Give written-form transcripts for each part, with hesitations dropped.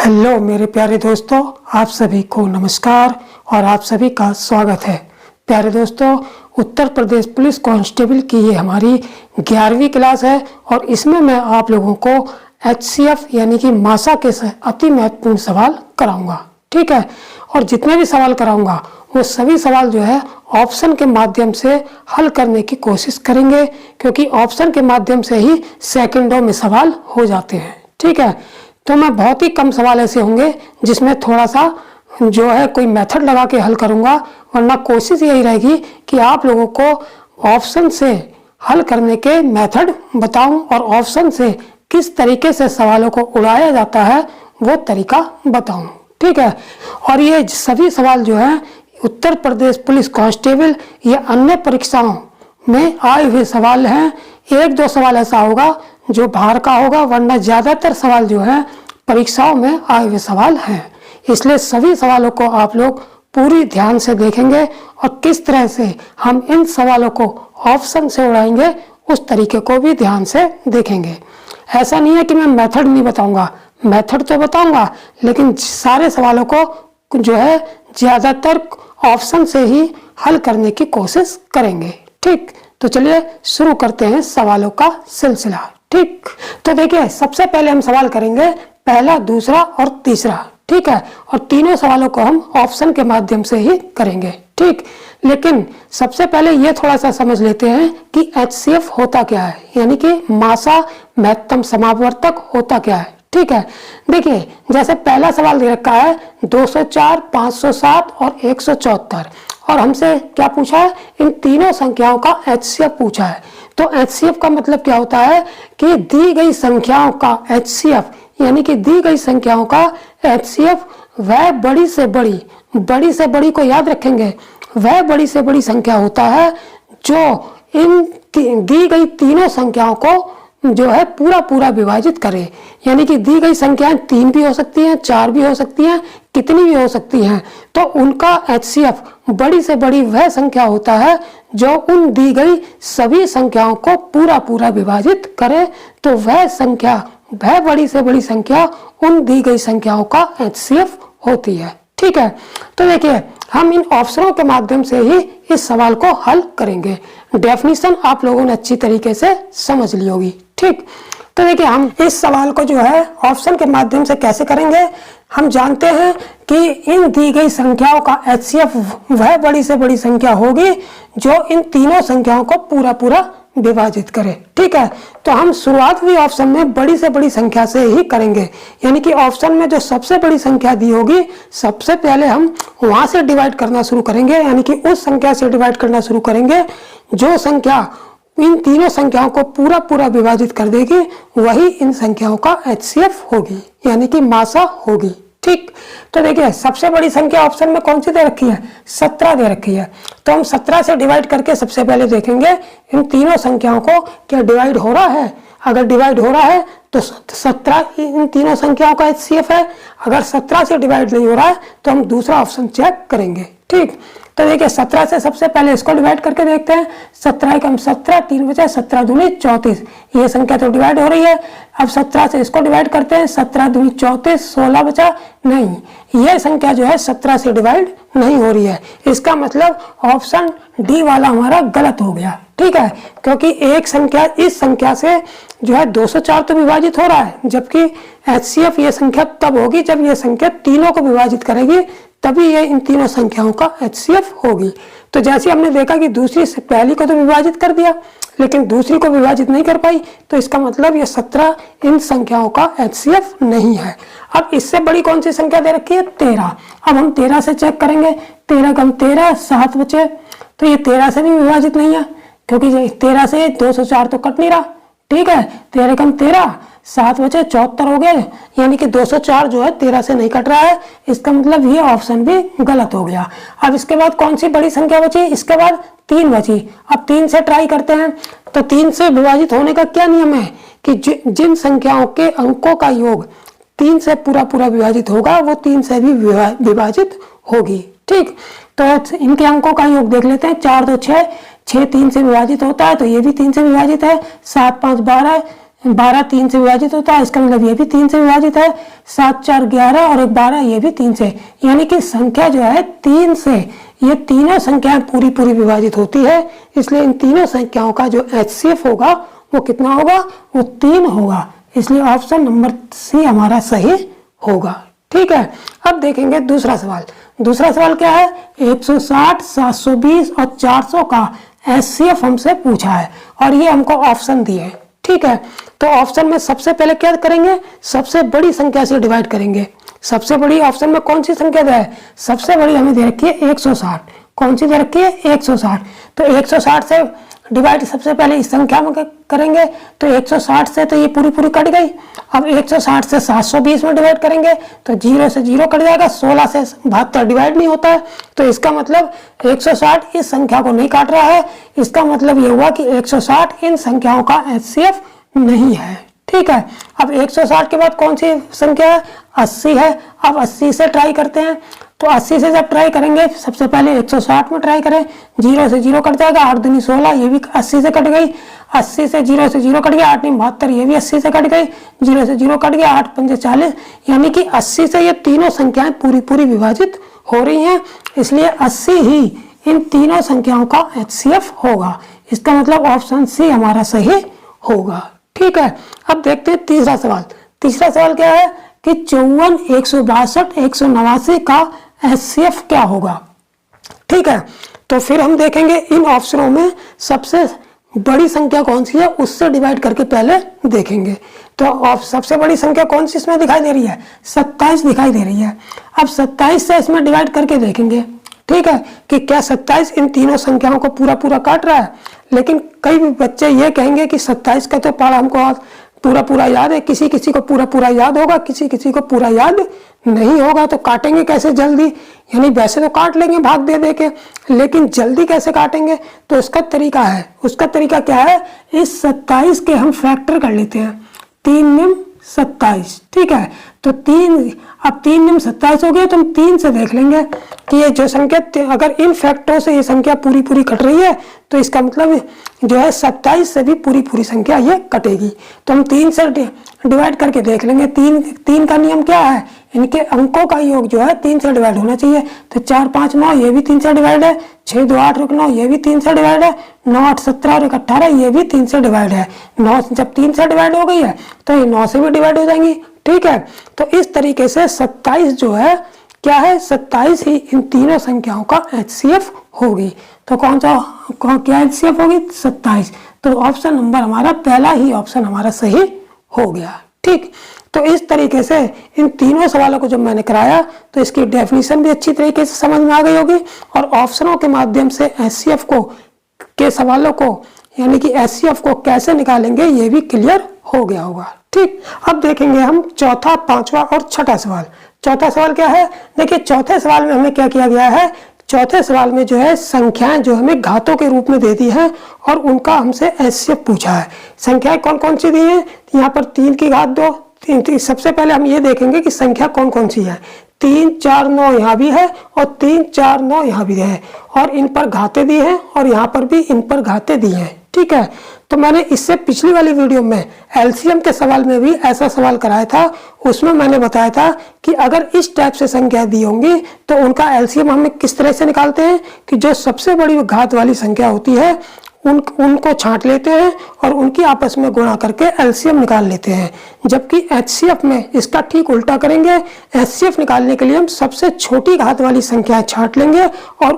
Hello मेरे प्यारे दोस्तों, आप सभी को नमस्कार और आप सभी का स्वागत है। प्यारे दोस्तों, उत्तर प्रदेश पुलिस कांस्टेबल की ये हमारी 11वीं क्लास है और इसमें मैं आप लोगों को HCF यानी कि मासा के अति महत्वपूर्ण सवाल कराऊंगा। ठीक है, और जितने भी सवाल कराऊंगा वो सभी सवाल जो है ऑप्शन के माध्यम से हल करने की कोशिश करेंगे, क्योंकि ऑप्शन के माध्यम से ही सेकंडों में सवाल हो जाते हैं। ठीक है, तो मैं बहुत ही कम सवाल ऐसे होंगे जिसमें थोड़ा सा जो है कोई मेथड लगा के हल करूंगा, वरना कोशिश यही रहेगी कि आप लोगों को ऑप्शन से हल करने के मेथड बताऊं और ऑप्शन से किस तरीके से सवालों को उड़ाया जाता है वो तरीका बताऊं। ठीक है, और ये सभी सवाल जो है उत्तर प्रदेश पुलिस कांस्टेबल या अन्य परीक्षाओं में आए हुए सवाल हैं। एक दो सवाल ऐसा होगा जो बाहर का होगा, वरना ज्यादातर सवाल जो है परीक्षाओं में आए हुए सवाल हैं। इसलिए सभी सवालों को आप लोग पूरी ध्यान से देखेंगे और किस तरह से हम इन सवालों को ऑप्शन से उड़ाएंगे उस तरीके को भी ध्यान से देखेंगे। ऐसा नहीं है कि मैं मेथड नहीं बताऊंगा, मेथड तो बताऊंगा, लेकिन सारे सवालों को जो है ज्यादातर ऑप्शन से ही हल करने की कोशिश करेंगे। ठीक, तो चलिए शुरू करते हैं सवालों का सिलसिला। ठीक, तो देखिए सबसे पहले हम सवाल करेंगे पहला, दूसरा और तीसरा। ठीक है, और तीनों सवालों को हम ऑप्शन के माध्यम से ही करेंगे। ठीक, लेकिन सबसे पहले ये थोड़ा सा समझ लेते हैं कि HCF होता क्या है, यानी कि मासा महत्तम समापवर्तक होता क्या है। ठीक है, देखिए जैसे पहला सवाल दे रखा है 204, 507 और 174, और हमसे क्या पूछा है, इन तीनों संख्याओं का HCF पूछा है। तो HCF का मतलब क्या होता है कि दी गई संख्याओं का HCF, यानी कि दी गई संख्याओं का HCF वह बड़ी से बड़ी को याद रखेंगे, वह बड़ी से बड़ी संख्या होता है जो इन दी गई तीनों संख्याओं को जो है पूरा विभाजित करे। यानी कि दी गई संख्याएं 3 भी हो सकती हैं, 4 भी हो सकती हैं, कितनी भी हो सकती हैं, तो उनका HCF बड़ी से बड़ी वह संख्या होता है जो उन दी गई सभी संख्याओं को पूरा विभाजित करे। तो वह संख्या, वह बड़ी से बड़ी संख्या उन दी गई संख्याओं का HCF होती है। ठीक है, तो देखिए हम इन ऑप्शनों के माध्यम से ही इस सवाल को हल करेंगे। डेफिनेशन आप लोगों ने अच्छी तरीके से समझ ली होगी। ठीक, तो देखिए हम इस सवाल को जो है ऑप्शन के माध्यम से कैसे करेंगे। हम जानते हैं कि इन दी गई संख्याओं का HCF वह बड़ी से बड़ी संख्या होगी जो इन तीनों संख्याओं को पूरा विभाजित करे। ठीक है, तो हम शुरुआत भी ऑप्शन में बड़ी से बड़ी संख्या से ही करेंगे, यानी कि ऑप्शन में जो सबसे बड़ी संख्या दी होगी सबसे पहले हम वहां से डिवाइड करना शुरू करेंगे, यानी कि उस संख्या से डिवाइड करना शुरू करेंगे जो संख्या इन तीनों संख्याओं को पूरा विभाजित कर देगी, वही इन संख्याओं का HCF होगी, यानी कि मासा होगी। ठीक, तो देखिए सबसे बड़ी संख्या ऑप्शन में कौन सी दे रखी है, 17 दे रखी है। तो हम 17 से डिवाइड करके सबसे पहले देखेंगे इन तीनों संख्याओं को क्या डिवाइड हो रहा है। अगर डिवाइड हो रहा है तो 17 इन तीनों संख्याओं का HCF है। अगर 17 से डिवाइड नहीं हो रहा है तो हम दूसरा ऑप्शन चेक करेंगे। ठीक, तो देखिए 17 से सबसे पहले इसको डिवाइड करके देखते हैं। 17 कम 17, 3 बचा, 17 दूनी 34, ये संख्या तो डिवाइड हो रही है। अब 17 से इसको डिवाइड करते हैं, 17 दूनी 34, 16 बचा, नहीं, ये संख्या जो है 17 से डिवाइड नहीं हो रही है। इसका मतलब ऑप्शन डी वाला हमारा गलत हो गया। ठीक है, क्योंकि एक संख्या इस संख्या से जो है 204 तो विभाजित हो रहा है, जबकि HCF ये संख्या तब होगी जब ये संख्या तीनों को विभाजित करेगी, तभी ये इन तीनों संख्याओं का HCF होगी। तो जैसे हमने देखा कि दूसरी से पहली को तो विभाजित कर दिया लेकिन दूसरी को विभाजित नहीं कर पाई, तो इसका मतलब ये 17 इन संख्याओं का HCF नहीं है। अब इससे बड़ी कौन सी संख्या दे रखी है, 13। अब हम 13 से चेक करेंगे, 13 कम 13, 7 बचे, तो ये 13 से भी विभाजित नहीं है, क्योंकि 13 से 204 तो कट नहीं रहा। ठीक है, 13 कम 13, 7 बचे, 74 हो गए, यानी कि 204 जो है 13 से नहीं कट रहा है। इसका मतलब ये ऑप्शन भी गलत हो गया। अब इसके बाद कौन सी बड़ी संख्या बची, इसके बाद 3 बची। अब 3 से ट्राई करते हैं, तो 3 से विभाजित होने का क्या नियम है कि जिन संख्याओं के अंकों का योग 3 से पूरा विभाजित होगा वो 3 से भी विभाजित होगी। ठीक, तो इनके अंकों का योग देख लेते हैं। 4 2 6, 6 3 से विभाजित होता है तो ये भी 3 से विभाजित है। 7 5 12, 12 3 से विभाजित होता है, इसका मतलब ये भी 3 से विभाजित है। 7 4 11 और 1 12, ये भी 3 से, यानी कि संख्या जो है 3 से, ये तीनों संख्याएं पूरी पूरी विभाजित होती है। इसलिए इन तीनों संख्याओं का जो HCF होगा वो कितना होगा, वो 3 होगा। इसलिए ऑप्शन नंबर सी हमारा सही होगा। ठीक है, अब देखेंगे दूसरा सवाल। दूसरा सवाल क्या है, 160, 720 और 400 का HCF हमसे पूछा है और ये हमको ऑप्शन दिए। ठीक है, तो ऑप्शन में सबसे पहले क्या करेंगे, सबसे बड़ी संख्या से डिवाइड करेंगे। सबसे बड़ी ऑप्शन में कौन सी संख्या है, सबसे बड़ी हमें दे रखी है 160। कौन सी दे रखी है, 160। तो 160 से डिवाइड सबसे पहले इस संख्या में करेंगे, तो 160 से तो ये पूरी पूरी कट गई। अब 160 से 720 में डिवाइड करेंगे तो 0 से 0 कट जाएगा। 16 से 72 डिवाइड नहीं होता है, तो इसका मतलब 160 इस संख्या को नहीं काट रहा है। इसका मतलब ये हुआ कि 160 इन संख्याओं का HCF नहीं है। ठीक है, अब 160 के बाद कौन सी संख्या है, 80 है। अब 80 से ट्राई करते हैं, तो 80 से जब ट्राई करेंगे, सबसे पहले 160 में ट्राई करें, 0 से 0 कट जाएगा। 8 दूनी 16, ये भी 80 से कट गई। 80 से 0 से 0 कट गया, 8 नहीं 72, ये भी 80 से कट गई। 0 से 0 कट गया, 8 पंजे 40, यानी कि 80 से ये तीनों संख्याएं पूरी पूरी विभाजित हो रही हैं। इसलिए 80 ही इन तीनों संख्याओं का HCF होगा। इसका मतलब ऑप्शन सी हमारा सही होगा। ठीक है, अब देखते हैं तीसरा सवाल। तीसरा सवाल क्या है कि 54, 162, 189 का HCF क्या होगा। ठीक है, तो फिर हम देखेंगे इन ऑप्शनों में सबसे बड़ी संख्या कौन सी है, उससे डिवाइड करके पहले देखेंगे। तो सबसे बड़ी संख्या कौन सी इसमें दिखाई दे रही है, 27 दिखाई दे रही है। अब 27 से इसमें डिवाइड करके देखेंगे। ठीक है, कि क्या 27 इन तीनों संख्याओं को पूरा पूरा काट रहा है। लेकिन कई बच्चे ये कहेंगे कि 27 का तो पढ़ा हमको पूरा पूरा याद है, किसी किसी को पूरा पूरा याद होगा, किसी किसी को पूरा याद नहीं होगा, तो काटेंगे कैसे जल्दी। यानी वैसे तो काट लेंगे भाग दे दे के, लेकिन जल्दी कैसे काटेंगे, तो उसका तरीका है। उसका तरीका क्या है, इस 27 के हम फैक्टर कर लेते हैं, 3 निम 27। ठीक है, तो 3 निम 27 हो गया, तो हम 3 से देख लेंगे कि ये जो संख्या, अगर इन फैक्टरों से ये संख्या पूरी पूरी कट रही है, तो इसका मतलब जो है 27 से भी पूरी पूरी संख्या ये कटेगी। तो हम 3 से डिवाइड करके देख लेंगे। 3 का नियम क्या है, इनके अंकों का योग जो है 3 से डिवाइड होना चाहिए। तो 4 5 9, ये भी 3 से डिवाइड है। 6 2 8 9, ये भी 3 से डिवाइड है। 9 8 17 और 18, ये भी 3 से डिवाइड है। 9 जब 3 से डिवाइड हो गई है तो ये 9 से भी डिवाइड हो जाएंगी। ठीक है, तो इस तरीके से 27 जो है क्या है, 27 ही इन तीनों संख्याओं का HCF होगी। तो क्या HCF होगी, 27। तो ऑप्शन नंबर हमारा पहला ही ऑप्शन हमारा सही हो गया। ठीक, तो इस तरीके से इन तीनों सवालों को जब मैंने कराया तो इसकी डेफिनेशन भी अच्छी तरीके से समझ में आ गई होगी और ऑप्शनों के माध्यम से HCF के सवालों को यानी कि HCF को कैसे निकालेंगे ये भी क्लियर हो गया होगा। ठीक, अब देखेंगे हम चौथा, पांचवा और छठा सवाल। चौथा सवाल क्या है, देखिए चौथे सवाल में हमें क्या किया गया है, चौथे सवाल में जो है संख्याएं जो हमें घातों के रूप में दे दी है और उनका हमसे HCF पूछा है। संख्याएं कौन कौन सी दी है, यहाँ पर 3 की घात 2। सबसे पहले हम ये देखेंगे कि संख्या कौन कौन सी है। 3 4 9 यहाँ भी है और 3 4 9 यहाँ भी है और इन पर घातें दी हैं और यहाँ पर भी इन पर घातें दी हैं। ठीक है, तो मैंने इससे पिछली वाली वीडियो में LCM के सवाल में भी ऐसा सवाल कराया था। उसमें मैंने बताया था कि अगर इस टाइप से संख्या दी होंगी तो उनका LCM हम किस तरह से निकालते हैं कि जो सबसे बड़ी घात वाली संख्या होती है उनको छांट लेते हैं और उनकी आपस में गुणा करके LCM निकाल लेते हैं। जबकि HCF में इसका ठीक उल्टा करेंगे। HCF निकालने के लिए हम सबसे छोटी घात वाली संख्या छांट लेंगे और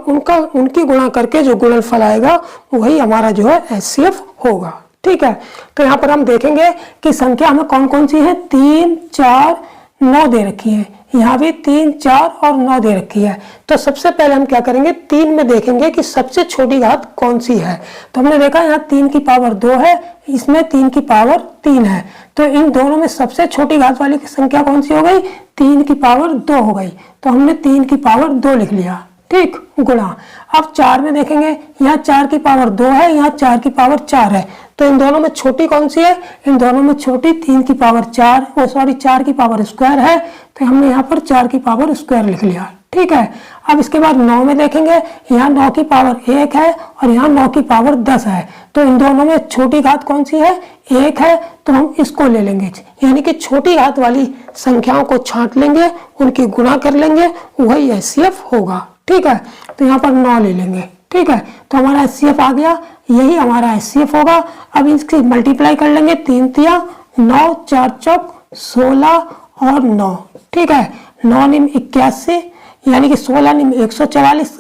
उनकी गुणा करके जो गुणनफल आएगा वही हमारा जो है HCF होगा। ठीक है, तो यहाँ पर हम देखेंगे कि संख्या हमें कौन कौन सी है, 3 4 9 दे रखी है। यहाँ भी 3 4 और 9 दे रखी है। तो सबसे पहले हम क्या करेंगे, 3 में देखेंगे कि सबसे छोटी घात कौन सी है। तो हमने देखा यहाँ 3 की पावर 2 है, इसमें 3 की पावर 3 है। तो इन दोनों में सबसे छोटी घात वाली संख्या कौन सी हो गई, 3 की पावर 2 हो गई। तो हमने 3 की पावर 2 लिख लिया। ठीक, गुणा। अब 4 में देखेंगे, यहाँ 4 की पावर 2 है, यहाँ 4 की पावर 4 है। तो इन दोनों में छोटी कौन सी है, इन दोनों में छोटी 3 की पावर 4 की पावर स्क्वायर है। तो हमने यहाँ पर 4 की पावर स्क्वायर लिख लिया। ठीक है, अब इसके बाद 9 में देखेंगे, यहाँ 9 की पावर 1 है और यहाँ 9 की पावर 10 है। तो इन दोनों में छोटी घात कौन सी है, 1 है, तो हम इसको ले लेंगे, यानी कि छोटी घात वाली संख्याओं को छांट लेंगे, उनकी गुणा कर लेंगे, वही HCF होगा। ठीक है, तो यहाँ पर 9 ले लेंगे। ठीक है, तो हमारा HCF आ गया, यही हमारा HCF होगा। अब इसकी मल्टीप्लाई कर लेंगे, 3 तिया 9, 4 चौक 16 और 9। ठीक है, 9 निम 81, यानी कि 16 निम 144,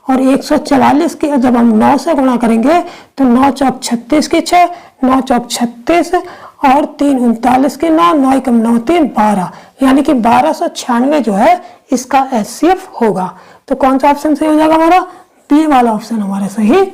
और 144 की जब हम 9 से गुणा करेंगे तो 9 चौक 36 की 6, 9 चौक 36 और 3 39 की 9, 9 कम 9 3 12, यानी कि 1296 जो है इसका HCF होगा। तो कौन सा ऑप्शन सही हो जाएगा हमारा, बी वाला ऑप्शन हमारा सही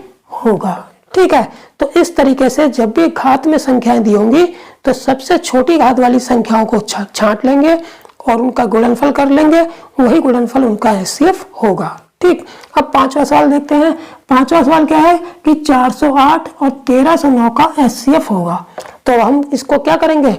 होगा। ठीक है, तो इस तरीके से जब भी घात में संख्याएं दी होंगी तो सबसे छोटी घात वाली संख्याओं को छांट लेंगे और उनका गुणनफल कर लेंगे, वही गुणनफल उनका HCF होगा। ठीक, अब 5वां सवाल देखते हैं। 5वां सवाल क्या है कि 408 और 1309 का HCF होगा। तो हम इसको क्या करेंगे,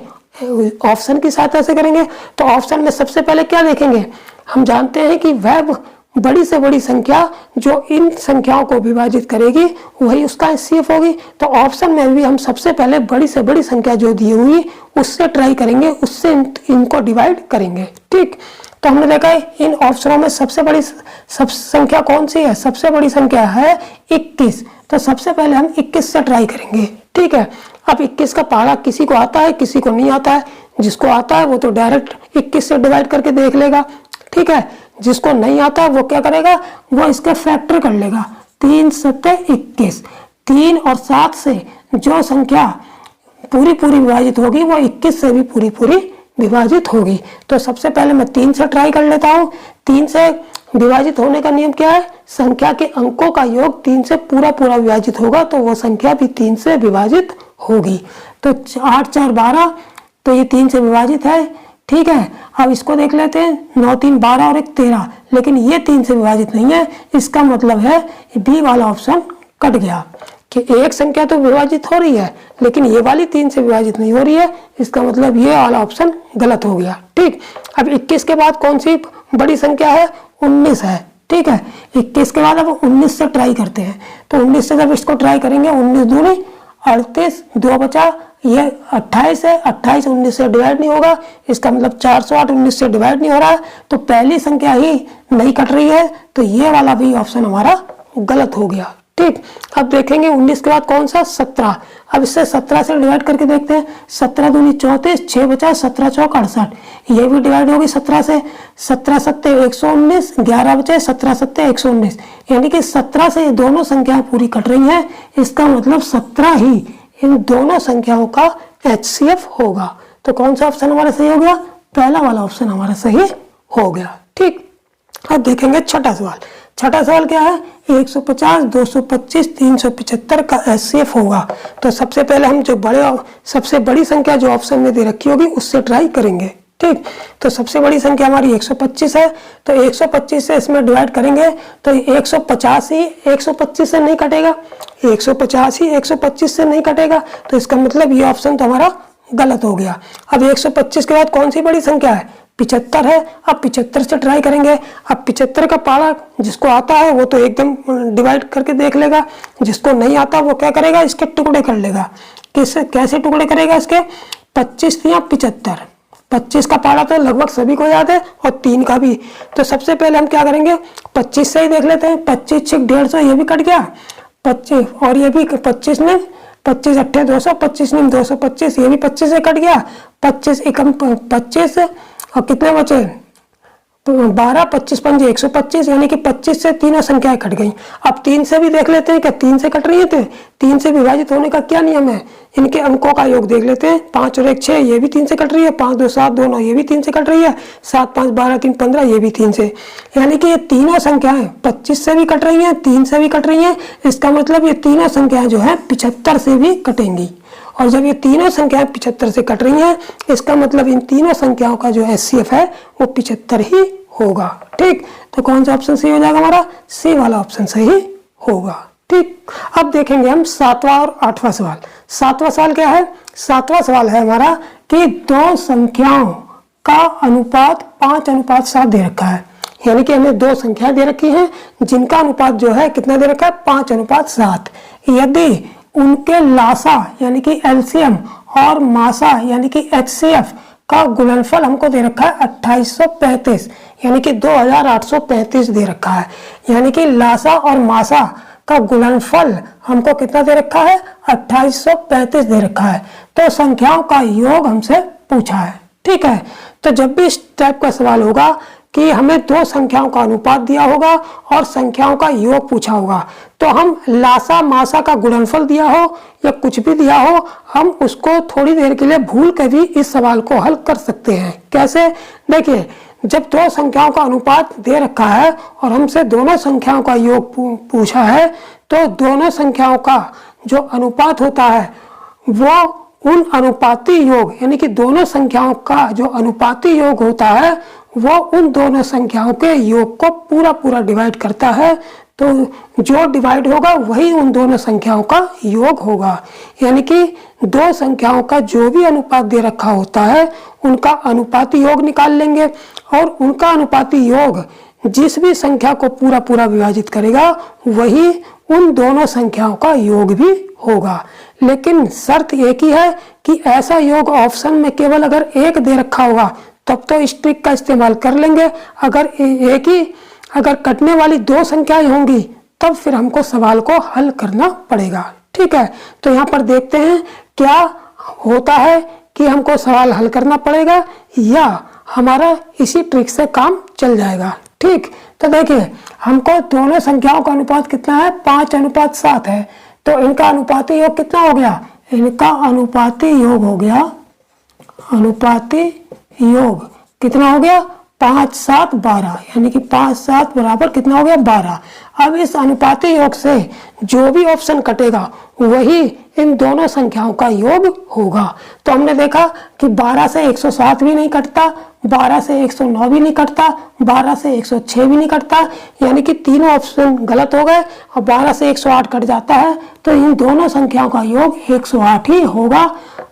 ऑप्शन की सहायता से करेंगे। तो ऑप्शन में सबसे पहले क्या देखेंगे, हम जानते हैं कि वह बड़ी से बड़ी संख्या जो इन संख्याओं को विभाजित करेगी वही उसका HCF होगी। तो ऑप्शन में भी हम सबसे पहले बड़ी से बड़ी संख्या जो दी हुई उससे ट्राई करेंगे, उससे इनको डिवाइड करेंगे। ठीक, तो हमने देखा है इन ऑप्शनों में सबसे बड़ी संख्या कौन सी है, सबसे बड़ी संख्या है 21। तो सबसे पहले हम 21 से ट्राई करेंगे। ठीक है, अब 21 का पहाड़ा किसी को आता है, किसी को नहीं आता है। जिसको आता है वो तो डायरेक्ट 21 से डिवाइड करके देख लेगा। ठीक है, जिसको नहीं आता है वो क्या करेगा, वो इसके फैक्टर कर लेगा। 3 7 21, 3 और 7 से जो संख्या पूरी विभाजित होगी वो 21 से भी पूरी विभाजित होगी। तो सबसे पहले मैं 3 से ट्राई कर लेता हूँ। 3 से विभाजित होने का नियम क्या है, संख्या के अंकों का योग 3 से पूरा विभाजित होगा, तो वो संख्या भी 3 से विभाजित होगी। तो 8 4 12, तो ये 3 से विभाजित है। ठीक है, अब इसको देख लेते हैं, 9 3 12 और 1 13, लेकिन ये 3 से विभाजित नहीं है। इसका मतलब है बी वाला ऑप्शन कट गया कि एक संख्या तो विभाजित हो रही है लेकिन ये वाली 3 से विभाजित नहीं हो रही है। इसका मतलब ये वाला ऑप्शन गलत हो गया। ठीक, अब 21 के बाद कौन सी बड़ी संख्या है, 19 है। ठीक है, 21 के बाद अब 19 से ट्राई करते हैं। तो 19 से जब इसको ट्राई करेंगे, 19 दूनी 38, 2 बचा, ये 28 है। 28 19 से डिवाइड नहीं होगा, इसका मतलब 408 19 से डिवाइड नहीं हो रहा है, तो पहली संख्या ही नहीं कट रही है। तो ये वाला भी ऑप्शन हमारा गलत हो गया। ठीक, अब देखेंगे 19 के बाद कौन सा, 17। अब इससे 17 से डिवाइड करके देखते हैं। 17 दूनी 34, 6 बचा, 17 चौक 68, ये भी डिवाइड होगी 17 से। 17 7 119, 11 बचे, 17 7 119, यानी कि 17 से ये दोनों संख्याएं पूरी कट रही हैं। इसका मतलब 17 ही इन दोनों संख्याओं का HCF होगा। तो कौन सा ऑप्शन हमारा सही हो गया, पहला वाला ऑप्शन हमारा सही हो गया। ठीक, अब देखेंगे छठा सवाल। छठा सवाल क्या है, 150 225 375 का HCF होगा। तो सबसे पहले हम जो सबसे बड़ी संख्या जो ऑप्शन में दे रखी होगी उससे ट्राई करेंगे। ठीक, तो सबसे बड़ी संख्या हमारी 125 है। तो 125 से इसमें डिवाइड करेंगे तो 150 ही 125 से नहीं कटेगा, 150 ही 125 से नहीं कटेगा। तो इसका मतलब ये ऑप्शन तो हमारा गलत हो गया। अब 125 के बाद कौन सी बड़ी संख्या है, 75 है। अब 75 से ट्राई करेंगे। अब 75 का पहाड़ा जिसको आता है वो तो एकदम डिवाइड करके देख लेगा, जिसको नहीं आता वो क्या करेगा, इसके टुकड़े कर लेगा। कैसे टुकड़े करेगा इसके, 25 या 75। 25 का पहाड़ा तो लगभग सभी को याद है और 3 का भी। तो सबसे पहले हम क्या करेंगे, 25 से ही देख लेते हैं। 25 6 150, ये भी कट गया। 25 और ये भी 25 में 25 8 200, 25 में 225, ये भी 25 से कट गया। 25 एकम 25 और कितने बचे, 12 25 5 125, यानी कि 25 से तीनों संख्याएं कट गई। अब 3 से भी देख लेते हैं, क्या 3 से कट रही है। 3 से विभाजित होने का क्या नियम है, इनके अंकों का योग देख लेते हैं। 5 और 1 6, ये भी 3 से कट रही है। 5 2 7 2 9, ये भी 3 से कट रही है। 7 5 12 3 15, ये भी 3 से, यानी कि ये तीनों संख्याएं 25 से भी कट रही हैं, 3 से भी कट रही हैं। इसका मतलब ये तीनों संख्याएं जो है 75 से भी कटेंगी। और जब ये तीनों संख्याएं 75 से कट रही हैं, इसका मतलब इन तीनों संख्याओं का जो HCF है वो 75 ही होगा। ठीक, तो कौन सा ऑप्शन सही हो जाएगा हमारा, सी वाला ऑप्शन सही होगा। ठीक, अब देखेंगे हम 7वां और 8वां सवाल। 7वां सवाल क्या है, 7वां सवाल है हमारा कि दो संख्याओं का अनुपात 5:7 दे रखा है। यानी कि हमें दो संख्याएं दे रखी हैं जिनका अनुपात जो है कितना दे रखा है, 5:7। यदि उनके लासा यानी कि एलसीएम और मासा यानी कि एचसीएफ का गुणनफल हमको दे रखा है 2835 यानी कि 2835 दे रखा है। यानी कि लासा और मासा का गुणनफल हमको कितना दे रखा है 2835 दे रखा है। तो संख्याओं का योग हमसे पूछा है। ठीक है, तो जब भी इस टाइप का सवाल होगा कि हमें दो संख्याओं का अनुपात दिया होगा और संख्याओं का योग पूछा होगा, तो हम लासा मासा का गुणनफल दिया हो या कुछ भी दिया हो, हम उसको थोड़ी देर के लिए भूल कर भी इस सवाल को हल कर सकते हैं। कैसे? देखिए, जब दो संख्याओं का अनुपात दे रखा है और हमसे दोनों संख्याओं का योग पूछा है, तो दोनों संख्याओं का जो अनुपात होता है वो उन अनुपाती योग यानी कि दोनों संख्याओं का जो अनुपाती योग होता है वो उन दोनों संख्याओं के योग को पूरा पूरा डिवाइड करता है। तो जो डिवाइड होगा वही उन दोनों संख्याओं का योग होगा। यानी कि दो संख्याओं का जो भी अनुपात दे रखा होता है उनका अनुपाती योग निकाल लेंगे और उनका अनुपाती योग जिस भी संख्या को पूरा पूरा विभाजित करेगा वही उन दोनों संख्याओं का योग भी होगा। लेकिन शर्त एक ही है कि ऐसा योग ऑप्शन में केवल अगर एक दे रखा होगा तब तो इस ट्रिक का इस्तेमाल कर लेंगे। अगर कटने वाली दो संख्याएं होंगी तब फिर हमको सवाल को हल करना पड़ेगा। ठीक है, तो यहाँ पर देखते हैं क्या होता है कि हमको सवाल हल करना पड़ेगा या हमारा इसी ट्रिक से काम चल जाएगा। ठीक, तो देखिए हमको दोनों संख्याओं का अनुपात कितना है 5:7 है। तो इनका अनुपाती योग कितना हो गया? इनका अनुपाती योग हो गया, अनुपाती योग कितना हो गया 5, 7, 12 यानी कि 5, 7 बराबर कितना हो गया 12। अब इस अनुपाती योग से जो भी ऑप्शन कटेगा वही इन दोनों संख्याओं का योग होगा। तो हमने देखा कि 12 से 107 भी नहीं कटता, 12 से 109 भी नहीं कटता, 12 से 106 भी नहीं कटता, यानी कि तीनों ऑप्शन गलत हो गए और 12 से 108 कट जाता है। तो इन दोनों संख्याओं का योग 108 ही होगा।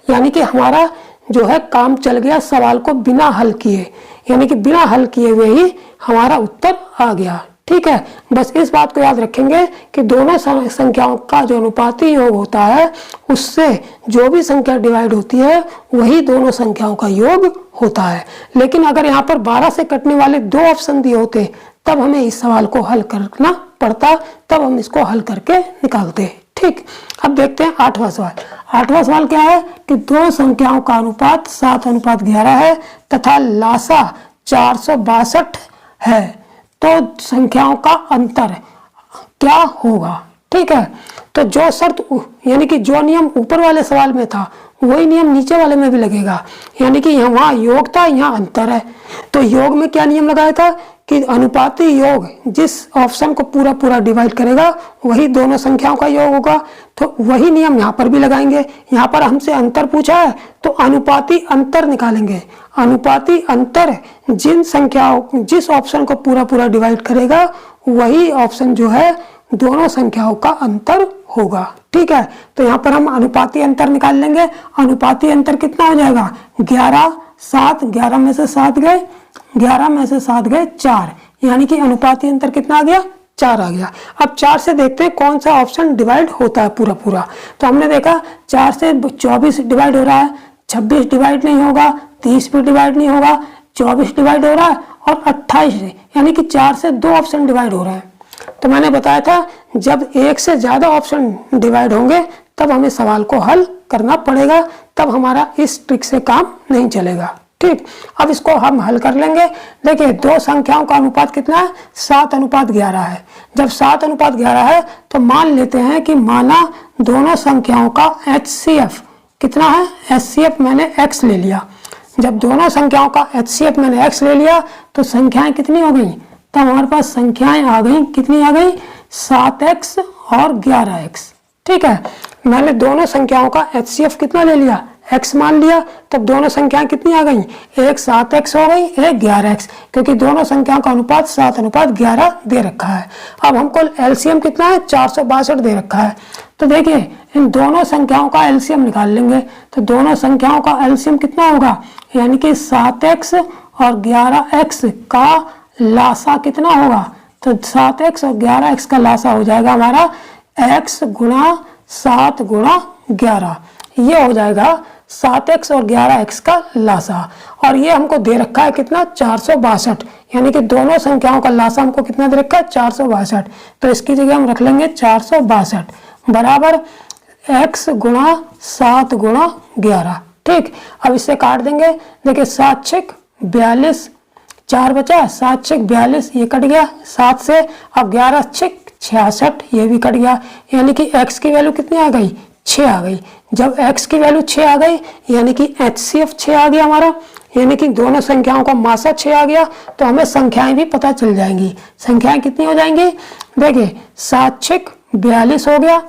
यानी कि हमारा जो है काम चल गया सवाल को बिना हल किए, यानी कि बिना हल किए हुए ही हमारा उत्तर आ गया। ठीक है, बस इस बात को याद रखेंगे कि दोनों संख्याओं का जो अनुपाती योग होता है उससे जो भी संख्या डिवाइड होती है वही दोनों संख्याओं का योग होता है। लेकिन अगर यहाँ पर 12 से कटने वाले दो ऑप्शन दिए होते तब हमें इस सवाल को हल करना पड़ता, तब हम इसको हल करके निकालते। ठीक, अब देखते हैं 8वां सवाल। 8वां सवाल क्या है कि दो संख्याओं का अनुपात 7:11 है तथा लासा 462 है, तो संख्याओं का अंतर क्या होगा? ठीक है, तो जो शर्त यानी कि जो नियम ऊपर वाले सवाल में था वही नियम नीचे वाले में भी लगेगा। यानी कि यहाँ योग था, यहाँ अंतर है। तो योग में क्या नियम लगाया था कि अनुपाती योग जिस ऑप्शन को पूरा पूरा डिवाइड करेगा वही दोनों संख्याओं का योग होगा। तो वही नियम यहाँ पर भी लगाएंगे। यहाँ पर हमसे अंतर पूछा है तो अनुपाती अंतर निकालेंगे। अनुपाती अंतर जिस ऑप्शन को पूरा पूरा डिवाइड करेगा वही ऑप्शन जो है दोनों संख्याओं का अंतर होगा। ठीक है, तो यहाँ पर हम अनुपाती अंतर निकाल लेंगे। अनुपाती अंतर कितना हो जाएगा 11, 7, 11 में से 7 गए, 11 में से 7 गए 4, यानी कि अनुपाती अंतर कितना आ गया 4 आ गया। अब 4 से देखते हैं कौन सा ऑप्शन डिवाइड होता है पूरा पूरा। तो हमने देखा 4 से 24 डिवाइड हो रहा है, 26 डिवाइड नहीं होगा, 30 भी डिवाइड नहीं होगा, 24 डिवाइड हो रहा है और 28 यानी कि 4 से 2 ऑप्शन डिवाइड हो रहे हैं। तो मैंने बताया था जब एक से ज्यादा ऑप्शन डिवाइड होंगे तब हमें सवाल को हल करना पड़ेगा, तब हमारा इस ट्रिक से काम नहीं चलेगा। ठीक, अब इसको हम हल कर लेंगे। देखिए दो संख्याओं का अनुपात कितना है 7:11 है। जब 7:11 है तो मान लेते हैं कि माना दोनों संख्याओं का HCF कितना है, HCF मैंने x ले लिया। जब दोनों संख्याओं का HCF मैंने x ले लिया तो संख्याएं कितनी हो गई, तब हमारे पास संख्याएं आ गई, कितनी आ गई 7x और 11x। ठीक है, मैंने दोनों संख्याओं का HCF कितना ले लिया x मान लिया, तब दोनों संख्याएं कितनी आ गई, एक 7x हो गई, एक 11x, क्योंकि दोनों संख्याओं का अनुपात 7:11 दे रखा है। अब हमको एलसीएम कितना है 462 दे रखा है। तो देखिए इन दोनों संख्याओं का एलसीएम निकाल लेंगे। तो दोनों संख्याओं का एलसीएम कितना होगा, यानी कि 7x और 11x का लासा कितना होगा, तो 7x और 11x का लासा हो जाएगा हमारा x गुणा 7 गुणा 11, ये हो जाएगा 7x और 11x का लासा। और ये हमको दे रखा है कितना, 462, यानी कि दोनों संख्याओं का लासा हमको कितना दे रखा है, 462। तो इसकी जगह हम रख लेंगे 462 बराबर x गुणा 7 गुणा 11। ठीक, अब इससे काट देंगे। देखिए 7 छक 42, 4 बचा, 7 छक 42, ये कट गया 7 से। अब 11 छक 66, ये भी कट गया, यानी कि x की वैल्यू कितनी आ गई, 6 आ गई। जब x की वैल्यू 6 आ गई यानी कि HCF 6 आ गया हमारा, यानी कि दोनों संख्याओं का मासा 6 आ गया, तो हमें संख्याएं भी पता चल जाएंगी। संख्याएं कितनी हो जाएंगी, देखिए 7 छक 42 हो गया,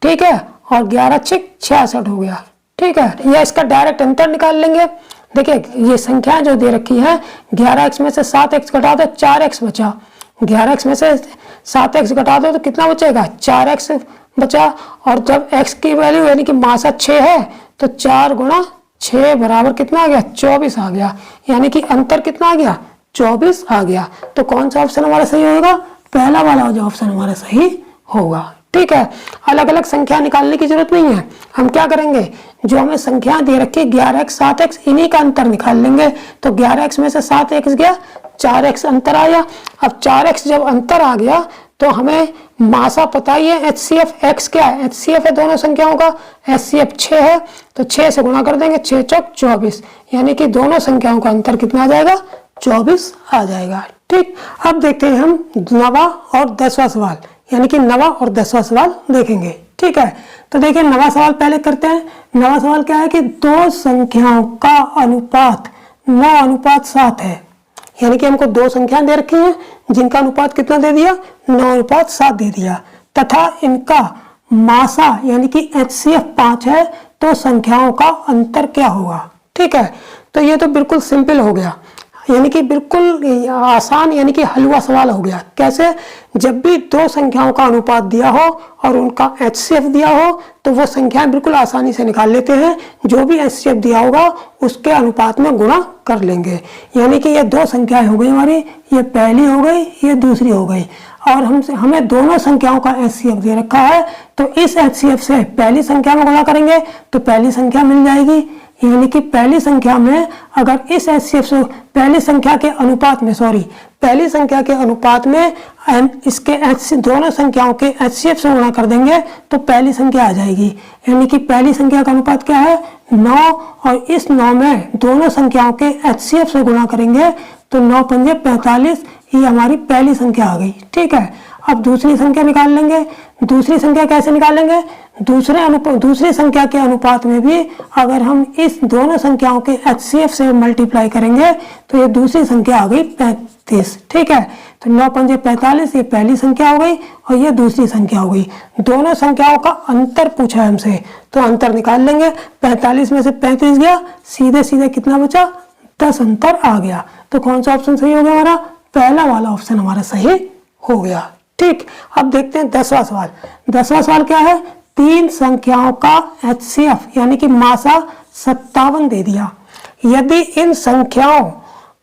ठीक है, और 11 छक 66 हो गया। ठीक है, या इसका डायरेक्ट अंतर निकाल लेंगे। देखिए ये संख्याएं जो दे रखी है, 11x में से 7x घटा दो, 4x बचा। 11x में से 7x घटा दो तो कितना बचेगा, 4x बचा। और जब x की वैल्यू यानी कि मासा 6 है तो 4 गुणा 6 बराबर कितना आ गया, 24 आ गया, यानी कि अंतर कितना आ गया, 24 आ गया। तो कौन सा ऑप्शन हमारा सही होगा, पहला वाला जो ऑप्शन हमारा सही होगा। ठीक है, अलग अलग संख्या निकालने की जरूरत नहीं है। हम क्या करेंगे, जो हमें संख्या दे रखी 11x 7x, इन्हीं का अंतर निकाल लेंगे। तो 11x में से 7x गया, 4x अंतर आया। अब 4x जब अंतर आ गया तो हमें मासा पता ही है, HCF x क्या है, HCF है दोनों संख्याओं का, HCF 6 है, तो 6 से गुणा कर देंगे, 6 चौक 24, यानी कि दोनों संख्याओं का अंतर कितना आ जाएगा, 24 आ जाएगा। ठीक, अब देखते हैं हम 9वां और 10वां सवाल, यानी कि 9वां और 10वां सवाल देखेंगे। ठीक है, तो देखिए 9वां सवाल पहले करते हैं। 9वां सवाल क्या है कि दो संख्याओं का अनुपात 9:7 है, यानी कि हमको दो संख्याएं दे रखी हैं जिनका अनुपात कितना दे दिया, 9:7 दे दिया, तथा इनका मासा यानी कि HCF 5 है, तो संख्याओं का अंतर क्या होगा। ठीक है, तो ये तो बिल्कुल सिंपल हो गया, यानी कि बिल्कुल आसान, यानी कि हलवा सवाल हो गया। कैसे, जब भी दो संख्याओं का अनुपात दिया हो और उनका HCF दिया हो तो वो संख्याएं बिल्कुल आसानी से निकाल लेते हैं। जो भी HCF दिया होगा उसके अनुपात में गुणा कर लेंगे, यानी कि ये दो संख्याएं हो गई हमारी, ये पहली हो गई, ये दूसरी हो गई, और हमें दोनों संख्याओं का HCF दे रखा है, तो इस HCF से पहली संख्या में गुणा करेंगे तो पहली संख्या मिल जाएगी। यानी कि पहली संख्या में अगर इस HCF से पहली संख्या के अनुपात में, पहली संख्या के अनुपात में इसके दोनों संख्याओं के HCF से गुणा कर देंगे तो पहली संख्या आ जाएगी। यानी कि पहली संख्या का अनुपात क्या है, 9, और इस 9 में दोनों संख्याओं के HCF से गुणा करेंगे तो 9 पंजे 45, ये हमारी पहली संख्या आ गई। ठीक है, अब दूसरी संख्या निकाल लेंगे। दूसरी संख्या कैसे निकालेंगे, दूसरी संख्या के अनुपात में भी अगर हम इस दोनों संख्याओं के HCF से मल्टीप्लाई करेंगे तो ये दूसरी संख्या आ गई 35। ठीक है, तो 9 पंजे 45, ये पहली संख्या हो गई और ये दूसरी संख्या हो गई। दोनों संख्याओं का अंतर पूछा है हमसे, तो अंतर निकाल लेंगे। 45 में से 35 गया, सीधे सीधे कितना बचा, 10 अंतर आ गया। तो कौन सा ऑप्शन सही हो गया हमारा, पहला वाला ऑप्शन हमारा सही हो गया। ठीक, अब देखते हैं 10वां सवाल। 10वां सवाल क्या है, तीन संख्याओं का HCF यानी कि मासा 57 दे दिया। यदि इन संख्याओं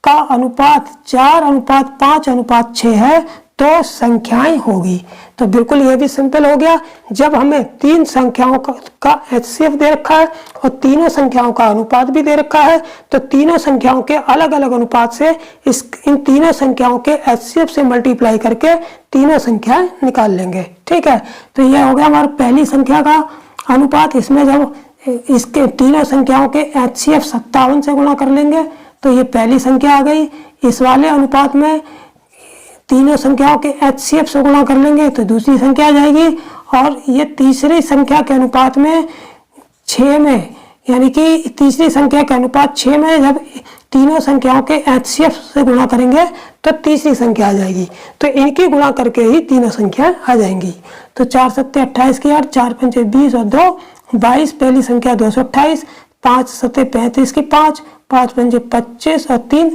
का अनुपात 4:5:6 है तो संख्याएं होगी। तो बिल्कुल ये भी सिंपल हो गया। जब हमें तीन संख्याओं का HCF दे रखा है और तीनों संख्याओं का अनुपात भी दे रखा है, तो तीनों संख्याओं के अलग अलग अनुपात से इन तीनों संख्याओं के HCF से मल्टीप्लाई करके तीनों संख्याएं निकाल लेंगे। ठीक है, तो यह हो गया हमारा पहली संख्या का अनुपात। इसमें जब इसके तीनों संख्याओं के HCF 57 से गुणा कर लेंगे तो ये पहली संख्या आ गई। इस वाले अनुपात में तीनों संख्याओं के HCF से गुणा कर लेंगे तो दूसरी संख्या आ जाएगी। और ये तीसरी संख्या के अनुपात में 6 में, यानी कि तीसरी संख्या के अनुपात 6 में जब तीनों संख्याओं के HCF से गुणा करेंगे तो तीसरी संख्या आ जाएगी। तो इनकी गुणा करके ही तीनों संख्या आ जाएंगी। तो 4 सत्ते 28 की 8, 4 पंचे 20 और 2 22, पहली संख्या 228, 5 सत्ते 35 की 5, 5 पंजे 25 और 3,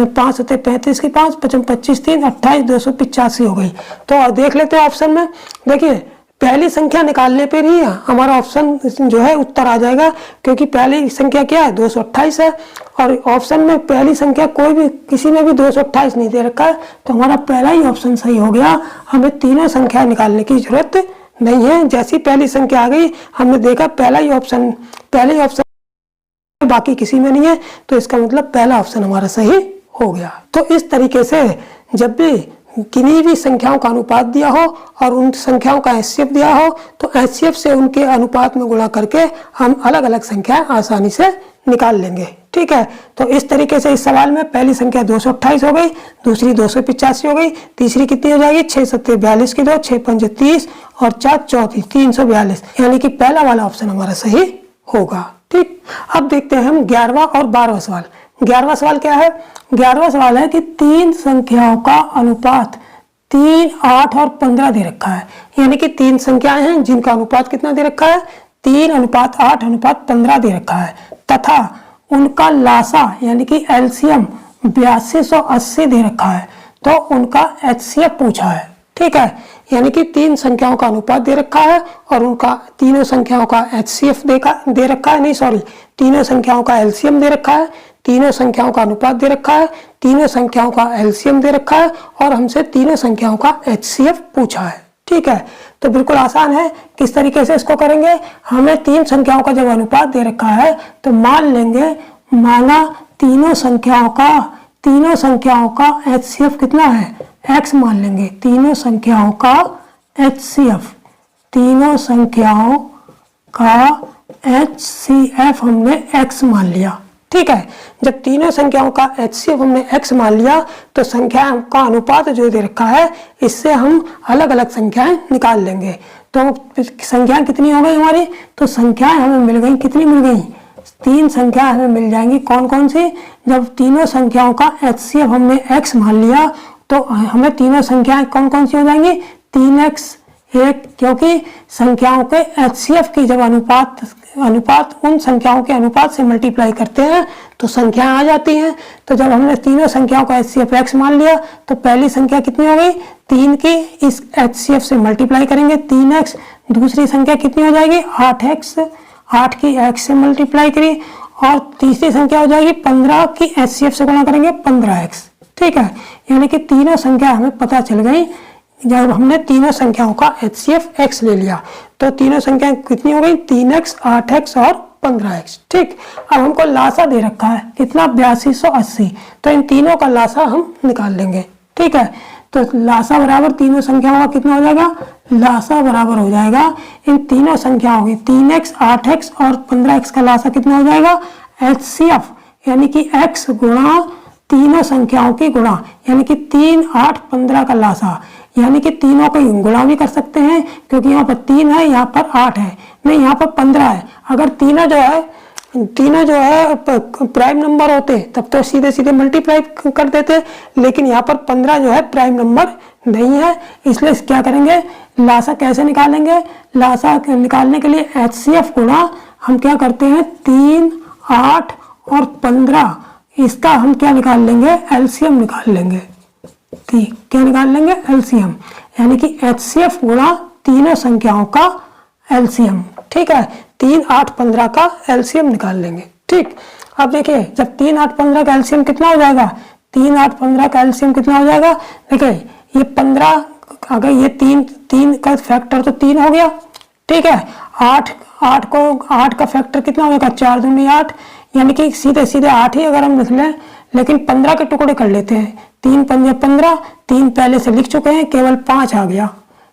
5 सत्ते 35 की 5, 55 25 3, 28, 285 हो गई। तो देख लेते हैं ऑप्शन में। देखिए पहली संख्या निकालने पर ही हमारा ऑप्शन जो है उत्तर आ जाएगा, क्योंकि पहली संख्या क्या है, 228 है, और ऑप्शन में पहली संख्या कोई भी किसी में भी 228 नहीं दे रखा है, तो हमारा पहला ही ऑप्शन सही हो गया। हमें तीनों संख्या निकालने की जरूरत नहीं है। जैसी पहली संख्या आ गई हमने देखा पहले ही ऑप्शन बाकी किसी में नहीं है, तो इसका मतलब पहला ऑप्शन हमारा सही हो गया। तो इस तरीके से जब भी किन्हीं भी संख्याओं का अनुपात दिया हो और उन संख्याओं का एचसीएफ दिया हो तो एचसीएफ से उनके अनुपात में गुणा करके हम अलग अलग संख्याएं आसानी से निकाल लेंगे। ठीक है, तो इस तरीके से इस सवाल में पहली संख्या 228 हो गई, दूसरी 285 हो गई, तीसरी कितनी हो जाएगी 6 7 42 की 2, 6 5 30 और 4 34 342, यानी कि पहला वाला ऑप्शन हमारा सही होगा। ठीक, अब देखते हैं हम 11वां और 12वां सवाल। 11वां सवाल क्या है? 11वां सवाल है कि तीन संख्याओं का अनुपात 3, 8 और 15 दे रखा है, यानी कि तीन संख्याएं हैं जिनका अनुपात कितना दे रखा है 3:8:15 दे रखा है तथा उनका लासा यानी कि एलसीएम 8280 दे रखा है, तो उनका एचसीएफ पूछा है। ठीक है, यानी कि तीन संख्याओं का अनुपात दे रखा है और उनका तीनों संख्याओं का एचसीएफ दे रखा है, नहीं सॉरी, तीनों संख्याओं का एलसीएम दे रखा है, तीनों संख्याओं का अनुपात दे रखा है, तीनों संख्याओं का एलसीएम दे रखा है और हमसे तीनों संख्याओं का एचसीएफ पूछा है। ठीक है, तो बिल्कुल आसान है। किस तरीके से इसको करेंगे? हमें तीन संख्याओं का जब अनुपात दे रखा है तो मान लेंगे, माना तीनों संख्याओं का एचसीएफ कितना है x मान लेंगे, तीनों संख्याओं का एचसीएफ, तीनों संख्याओं का एचसीएफ हमने x मान लिया। ठीक है, जब तीनों संख्याओं का एचसीएफ हमने x मान लिया तो संख्याओं का अनुपात जो दे रखा है इससे हम अलग अलग संख्याएं निकाल लेंगे। तो संख्याएं कितनी हो गई हमारी? तो संख्याएं हमें मिल गई, कितनी मिल गई? तीन संख्याएं हमें मिल जाएंगी। कौन कौन सी? जब तीनों संख्याओं का एचसीएफ हमने x मान लिया तो हमें तीनों संख्याएं कौन कौन सी हो जाएंगी? 3x 1, क्योंकि संख्याओं के एचसीएफ की जब अनुपात उन संख्याओं के अनुपात से मल्टीप्लाई करते हैं तो संख्याएं आ जाती हैं। तो जब हमने तीनों संख्याओं का एचसीएफ x मान लिया तो पहली संख्या कितनी हो गई? 3 की इस एचसीएफ से मल्टीप्लाई करेंगे 3x, दूसरी संख्या कितनी हो जाएगी 8x, 8 की x से मल्टीप्लाई करी और तीसरी संख्या हो जाएगी 15 की एचसीएफ से गुणा करेंगे 15x। ठीक है, यानी कि तीनों संख्या हमें पता चल गई जब हमने तीनों संख्याओं का एचसीएफ x ले लिया। तो तीनों संख्याएं कितनी हो गई? 3x, 8x और 15x। ठीक, अब हमको लासा दे रखा है कितना? 8280, तो इन तीनों का लासा हम निकाल लेंगे। ठीक है, तो लासा बराबर तीनों संख्याओं का कितना हो जाएगा? लासा बराबर हो जाएगा इन तीनों संख्याओं की 3x, 8x और 15x का लासा कितना हो जाएगा? एचसीएफ यानी कि x गुणा तीनों संख्याओं की गुणा, यानी कि 3, 8, 15 का लासा, यानी कि तीनों को गुणा भी कर सकते हैं क्योंकि यहाँ पर 3 है, यहाँ पर 8 है, नहीं यहाँ पर 15 है। अगर तीनों जो है प्राइम नंबर होते तब तो सीधे सीधे मल्टीप्लाई कर देते, लेकिन यहाँ पर 15 जो है प्राइम नंबर नहीं है, इसलिए क्या करेंगे? लासा कैसे निकालेंगे? लासा निकालने के लिए एचसीएफ गुणा हम क्या करते हैं 3, 8 और 15, इसका हम क्या निकाल लेंगे? एलसीएम निकाल लेंगे। ठीक, क्या निकाल लेंगे? एलसीएम, यानी कि एचसीएफ गुणा तीनों संख्याओं का एलसीएम। ठीक है, 3, 8, 15 का एलसीएम निकाल लेंगे। ठीक, अब देखिए जब 3, 8, 15 का एलसीएम कितना हो जाएगा? 3, 8, 15 का एलसीएम कितना हो जाएगा? देखिए ये 15, अगर ये 3 का फैक्टर तो 3 हो गया। ठीक है, 8 का फैक्टर कितना हो जाएगा? 4 दूनी 8, यानी कि सीधे सीधे 8 ही अगर हम लिख लें, लेकिन 15 के टुकड़े कर लेते हैं। 3 पंजे 15, 3 पहले से लिख चुके हैं, केवल 5 आ गया,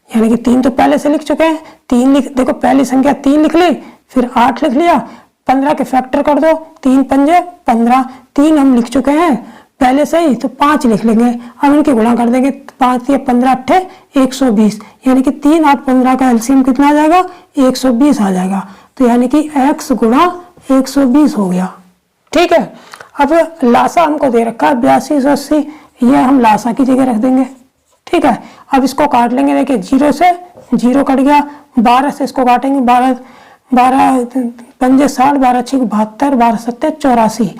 यानी कि 3 तो पहले से लिख चुके हैं। 3 देखो पहली संख्या 3 लिख ली, फिर 8 लिख लिया, 15 के फैक्टर कर दो, 3 पंजे 15, 3 हम लिख चुके हैं पहले से ही, तो 5 लिख लेंगे। अब इनकी गुणा कर देंगे, 5 या 15 अट्ठे 120, यानी कि 3, 8, 15 का एलसीएम कितना आ जाएगा? 120 आ जाएगा। तो यानी कि x गुणा 120 हो गया। ठीक है, अब लासा हमको दे रखा है 8280, ये हम लासा की जगह रख देंगे। ठीक है, अब इसको काट लेंगे। देखिए 0 से 0 कट गया, 12 से इसको काटेंगे, 12 पंजे 60, 12 छिक 72, 12 सत्ते 84,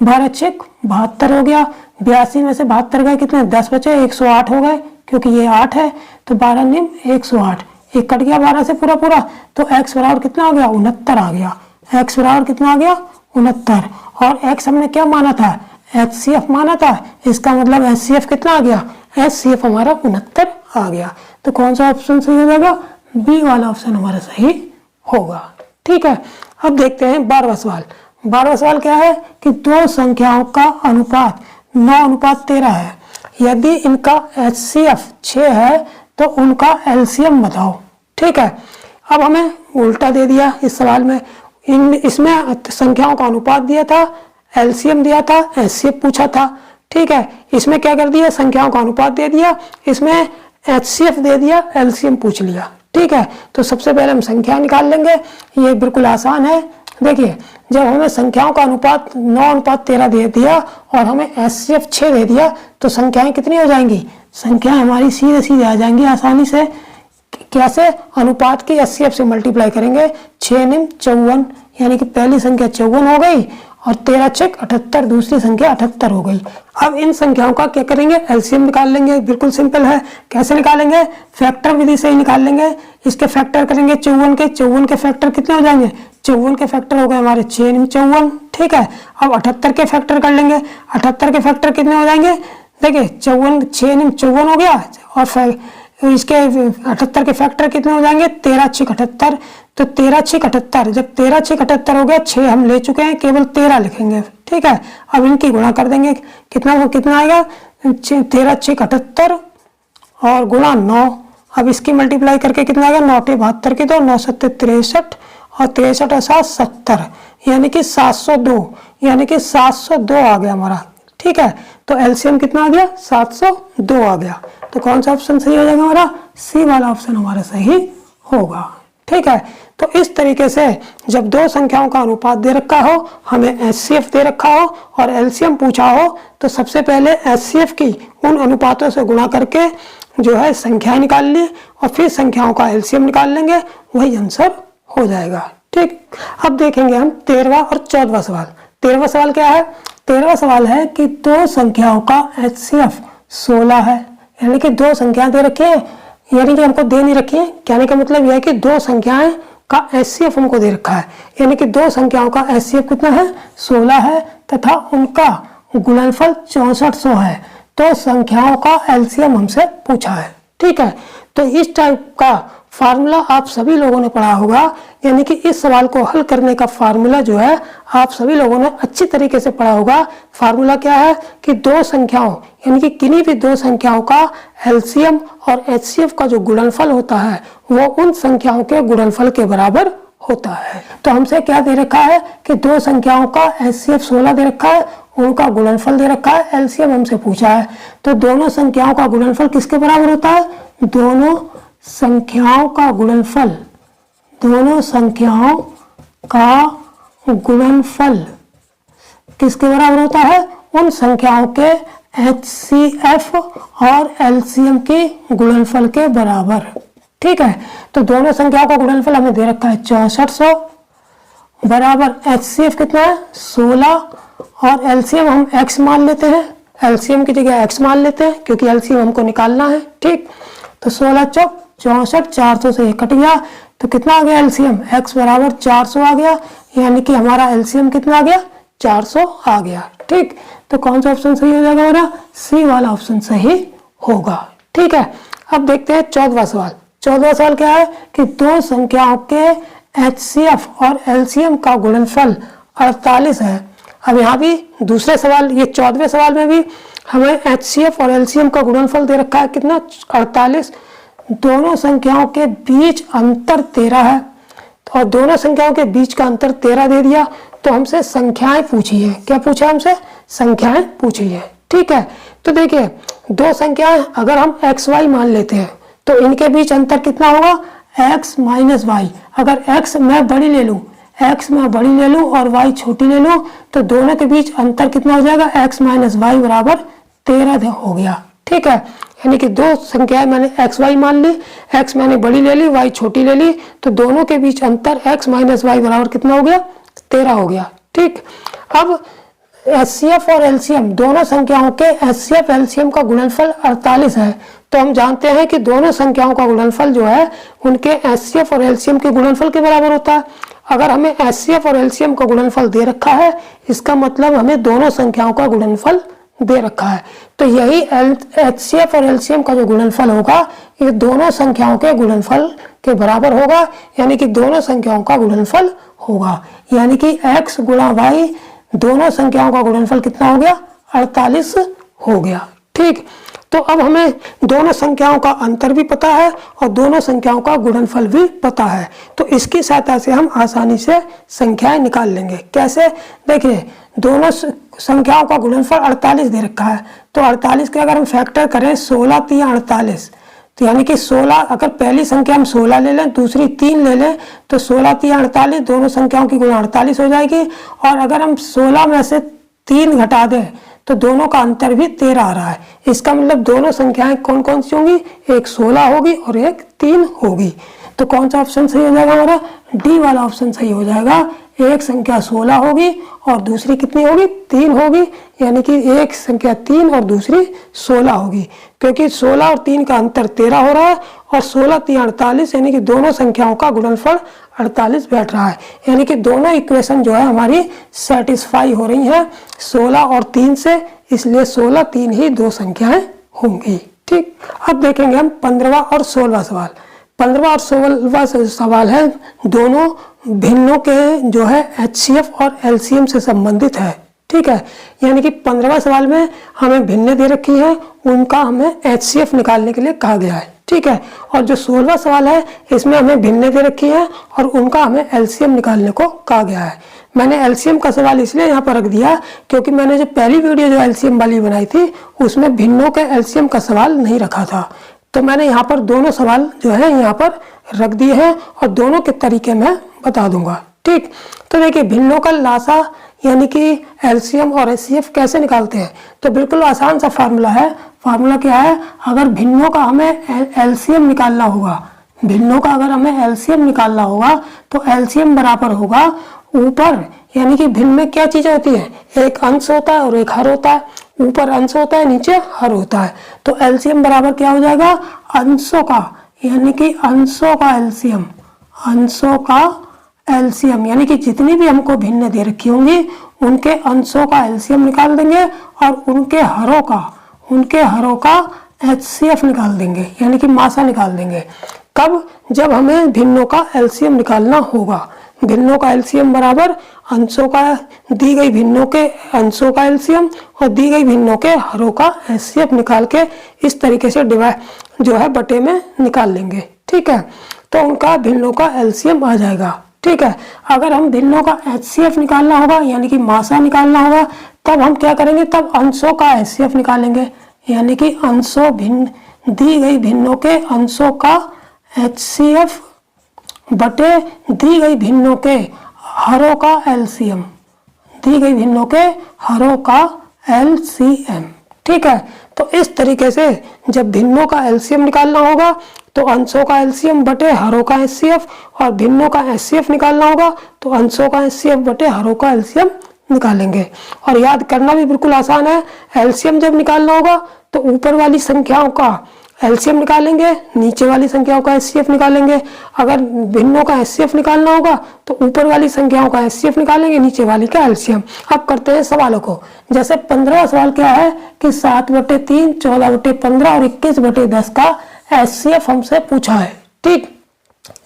12 छिक 72 हो गया। 82 में से 72 गए, कितने 10 बचे, 108 हो गए क्योंकि ये 8 है, तो 12 निम 108, एक कट गया 12 से पूरा, तो x बराबर कितना आ गया? 69 आ गया। x बराबर कितना आ गया? 69, और x हमने क्या माना था? एचसीएफ माना था, इसका मतलब एचसीएफ कितना आ गया? एचसीएफ हमारा 69 आ गया। तो कौन सा ऑप्शन सही हो जाएगा? बी वाला ऑप्शन हमारा सही होगा। ठीक है, अब देखते हैं 12वां सवाल। 12वां सवाल क्या है कि दो संख्याओं का अनुपात 9:13 है। यदि इनका HCF 6 है तो उनका LCM बताओ। ठीक है, अब हमें उल्टा दे दिया इस सवाल में। इसमें संख्याओं का अनुपात दिया था, LCM दिया था, HCF पूछा था। ठीक है, इसमें क्या कर दिया, संख्याओं का अनुपात दे दिया, इसमें HCF दे दिया, LCM पूछ लिया। ठीक है, तो सबसे पहले हम संख्या निकाल लेंगे, ये बिल्कुल आसान है। देखिए, जब हमें संख्याओं का अनुपात 9:13 दे दिया और हमें HCF 6 दे दिया तो संख्याएं कितनी हो जाएंगी, संख्याएं हमारी सीधे सीधे आ जाएंगी आसानी से। कैसे, अनुपात की HCF से मल्टीप्लाई करेंगे, 6 9 54, यानी कि पहली संख्या 54 हो गई और 13 6 78, दूसरी संख्या 78 हो गई। अब इन संख्याओं का क्या करेंगे, LCM निकाल लेंगे। बिल्कुल सिंपल है, कैसे निकालेंगे, फैक्टर विधि से ही निकाल लेंगे। इसके फैक्टर करेंगे 54 के फैक्टर कितने हो जाएंगे, 54 के फैक्टर हो गए हमारे 6 9 54। ठीक है, अब 78 के फैक्टर कर लेंगे। 78 के फैक्टर कितने हो जाएंगे, देखिए 54 6 9 54 हो गया और इसके 78 के फैक्टर कितने हो जाएंगे, 13 6 78। तो 13 6 78, जब 13 6 78 हो गया, 6 हम ले चुके हैं, केवल 13 लिखेंगे। ठीक है, अब इनकी गुणा कर देंगे, कितना आएगा, 13 6 78 और गुणा 9। अब इसकी मल्टीप्लाई करके कितना आएगा, 9 72 की 2, 9 7 63 और 63 और 7 70, यानी कि 702, यानी कि 702 आ गया हमारा। ठीक है, तो LCM कितना आ गया, 702 आ गया। तो कौन सा ऑप्शन सही हो जाएगा हमारा, सी वाला ऑप्शन हमारा सही होगा। ठीक है, तो इस तरीके से जब दो संख्याओं का अनुपात दे रखा हो, हमें HCF दे रखा हो और LCM पूछा हो, तो सबसे पहले HCF की उन अनुपातों से गुणा करके जो है संख्याएं निकाल ली और फिर संख्याओं का LCM निकाल लेंगे, वही आंसर हो जाएगा। ठीक, अब देखेंगे हम 13वां और 14वां सवाल। 13वां सवाल क्या है, 13वां सवाल है कि दो संख्याओं का HCF 16 है, यानी कि दो संख्या दे रखी है, यानी कि हमको दे नहीं रखी है। कहने का मतलब यह है कि दो संख्याएं का HCF हमको दे रखा है, यानी कि दो संख्याओं का HCF कितना है, 16 है तथा उनका गुणनफल 6400 है। तो संख्याओं का LCM हमसे पूछा है। ठीक है, तो इस टाइप का फार्मूला आप सभी लोगों ने पढ़ा होगा, यानी कि इस सवाल को हल करने का फार्मूला जो है आप सभी लोगों ने अच्छी तरीके से पढ़ा होगा। फार्मूला क्या है कि दो संख्याओं, यानी कि किन्हीं भी दो संख्याओं का LCM और HCF का जो गुणनफल होता है वो उन संख्याओं के गुणनफल के बराबर होता है। तो हमसे क्या दे रखा है कि दो संख्याओं का HCF 16 दे रखा है, उनका गुणनफल दे रखा है, LCM हमसे पूछा है। तो दोनों संख्याओं का गुणनफल किसके बराबर होता है, दोनों संख्याओं का गुणनफल, दोनों संख्याओं का गुणनफल किसके बराबर होता है, उन संख्याओं के HCF और LCM के गुणनफल के बराबर। ठीक है, तो दोनों संख्याओं का गुणनफल हमें दे रखा है 6400 बराबर HCF कितना है 16 और LCM हम x मान लेते हैं, LCM की जगह x मान लेते हैं क्योंकि LCM हमको निकालना है। ठीक, तो 16 चौक 64, 400 से कट गया तो कितना आ गया LCM, x बराबर 400 आ गया, यानी कि हमारा LCM कितना आ गया 400 आ गया। ठीक, तो कौन सा ऑप्शन सही हो जाएगा हमारा, सी वाला ऑप्शन सही होगा। ठीक है, अब देखते हैं 14वां सवाल। 14वां सवाल क्या है कि दो संख्याओं के HCF और LCM का गुणनफल 48 है। अब यहाँ भी दूसरे सवाल, ये 14वें सवाल में भी हमें HCF और LCM का गुणनफल दे रखा है कितना 48। दोनों संख्याओं के बीच अंतर 13 है और दोनों संख्याओं के बीच का अंतर 13 दे दिया, तो हमसे संख्याएं पूछी है। क्या पूछा हमसे, संख्याएं पूछी है। ठीक है, तो देखिए दो संख्याएं अगर हम XY मान लेते हैं तो इनके बीच अंतर कितना होगा, x माइनस वाई। अगर x मैं बड़ी ले लूँ, x मैं बड़ी ले लूँ और y छोटी ले लूँ तो दोनों के बीच अंतर कितना हो जाएगा, x माइनस वाई बराबर 13 हो गया। ठीक है, यानी कि दो संख्याएं मैंने XY मान ली, x मैंने बड़ी ले ली, y छोटी ले ली, तो दोनों के बीच अंतर x माइनस वाई बराबर कितना हो गया, 13 हो गया। ठीक, अब HCF और LCM दोनों संख्याओं के HCF LCM का गुणनफल 48 है, तो हम जानते हैं कि दोनों संख्याओं का गुणनफल जो है उनके HCF और LCM के गुणनफल के बराबर होता है। अगर हमें HCF और LCM का गुणनफल दे रखा है, इसका मतलब हमें दोनों संख्याओं का गुणनफल दे रखा है। तो यही HCF और LCM का जो गुणनफल होगा ये दोनों संख्याओं के गुणनफल के बराबर होगा, यानी कि दोनों संख्याओं का गुणनफल होगा। यानी कि x गुणा y दोनों संख्याओं का गुणनफल कितना हो गया? 48 हो गया। ठीक, तो अब हमें दोनों संख्याओं का अंतर भी पता है और दोनों संख्याओं का गुणनफल भी पता है। तो इसकी सहायता से हम आसानी से संख्याएं निकाल लेंगे। कैसे? देखिए, दोनों संख्याओं का गुणनफल 48 दे रखा है, तो 48 के अगर हम फैक्टर करें 16 3 48, तो यानी कि 16, अगर पहली संख्या हम 16 ले लें, दूसरी 3 ले लें, तो 16 3 48 दोनों संख्याओं की गुणा 48 हो जाएगी। और अगर हम 16 में से 3 घटा दें तो दोनों का अंतर भी 13 आ रहा है। इसका मतलब दोनों संख्याएं कौन कौन सी होंगी? एक 16 होगी और एक 3 होगी। तो कौन सा ऑप्शन सही हो जाएगा हमारा? डी वाला ऑप्शन सही हो जाएगा। एक संख्या 16 होगी और दूसरी कितनी होगी? 3 होगी, यानी कि एक संख्या 3 और दूसरी 16 होगी, क्योंकि 16 और 3 का अंतर 13 हो रहा है और 16 3 48, यानी कि दोनों संख्याओं का गुणनफल 48 बैठ रहा है। यानी कि दोनों इक्वेशन जो है हमारी सेटिस्फाई हो रही हैं 16 और 3 से, इसलिए 16 3 ही दो संख्याएं होंगी। ठीक, अब देखेंगे हम 15वां और 16वां सवाल। 15वां और 16वां सवाल है दोनों भिन्नों के जो है HCF और LCM से संबंधित है। ठीक है, यानी कि 15वां सवाल में हमें भिन्न दे रखी है, उनका हमें HCF निकालने के लिए कहा गया है। ठीक है, और जो 16वां सवाल है इसमें हमें भिन्न दे रखी है और उनका हमें LCM निकालने को कहा गया है। मैंने LCM का सवाल इसलिए यहाँ पर रख दिया क्योंकि मैंने जो पहली वीडियो जो LCM वाली बनाई थी उसमें भिन्नों के LCM का सवाल नहीं रखा था, तो मैंने यहाँ पर दोनों सवाल जो है यहाँ पर रख दिए हैं और दोनों के तरीके मैं बता दूंगा। ठीक, तो देखिए भिन्नों का लासा यानी कि LCM और HCF कैसे निकालते हैं? तो बिल्कुल आसान सा फार्मूला है। फार्मूला क्या है? अगर भिन्नों का हमें LCM निकालना होगा, भिन्नों का अगर हमें LCM निकालना होगा तो LCM बराबर होगा ऊपर, यानी कि भिन्न में क्या चीजें होती है? एक अंश होता है और एक हर होता है। ऊपर अंश होता है, नीचे हर होता है। तो LCM बराबर क्या हो जाएगा? अंशों का, यानी कि अंशों का LCM, अंशों का LCM, यानी कि जितनी भी हमको भिन्न दे रखी होंगी उनके अंशों का LCM निकाल देंगे और उनके हरों का HCF निकाल देंगे, यानी कि मासा निकाल देंगे। कब? जब हमें भिन्नों का LCM निकालना होगा। भिन्नों का LCM बराबर अंशों का, दी गई भिन्नों के अंशों का LCM और दी गई भिन्नों के हरों का HCF निकाल के इस तरीके से डिवाइड जो है बटे में निकाल लेंगे। ठीक है, तो उनका भिन्नों का LCM आ जाएगा। ठीक है, अगर हम भिन्नों का HCF निकालना होगा यानी कि मासा निकालना होगा, तब हम क्या करेंगे? तब अंशों का HCF निकालेंगे, यानी कि अंशों भिन्न, दी गई भिन्नों के अंशों का HCF बटे दी गई भिन्नों के हरों का LCM, दी गई भिन्नों के हरों का LCM। ठीक है, तो इस तरीके से जब भिन्नों का LCM निकालना होगा तो अंशों का LCM बटे हरों का HCF और भिन्नों का HCF निकालना होगा तो अंशों का HCF बटे हरों का LCM निकालेंगे। और याद करना भी बिल्कुल आसान है। LCM जब निकालना होगा तो ऊपर वाली संख्याओं का LCM निकालेंगे, नीचे वाली संख्याओं का HCF निकालेंगे। अगर भिन्नों का HCF निकालना होगा तो ऊपर वाली संख्याओं का HCF निकालेंगे, नीचे वाली का LCM। अब करते हैं सवालों को। जैसे 15वां सवाल क्या है कि 7/3, 14/15 और 21/10 का HCF हमसे पूछा है। ठीक,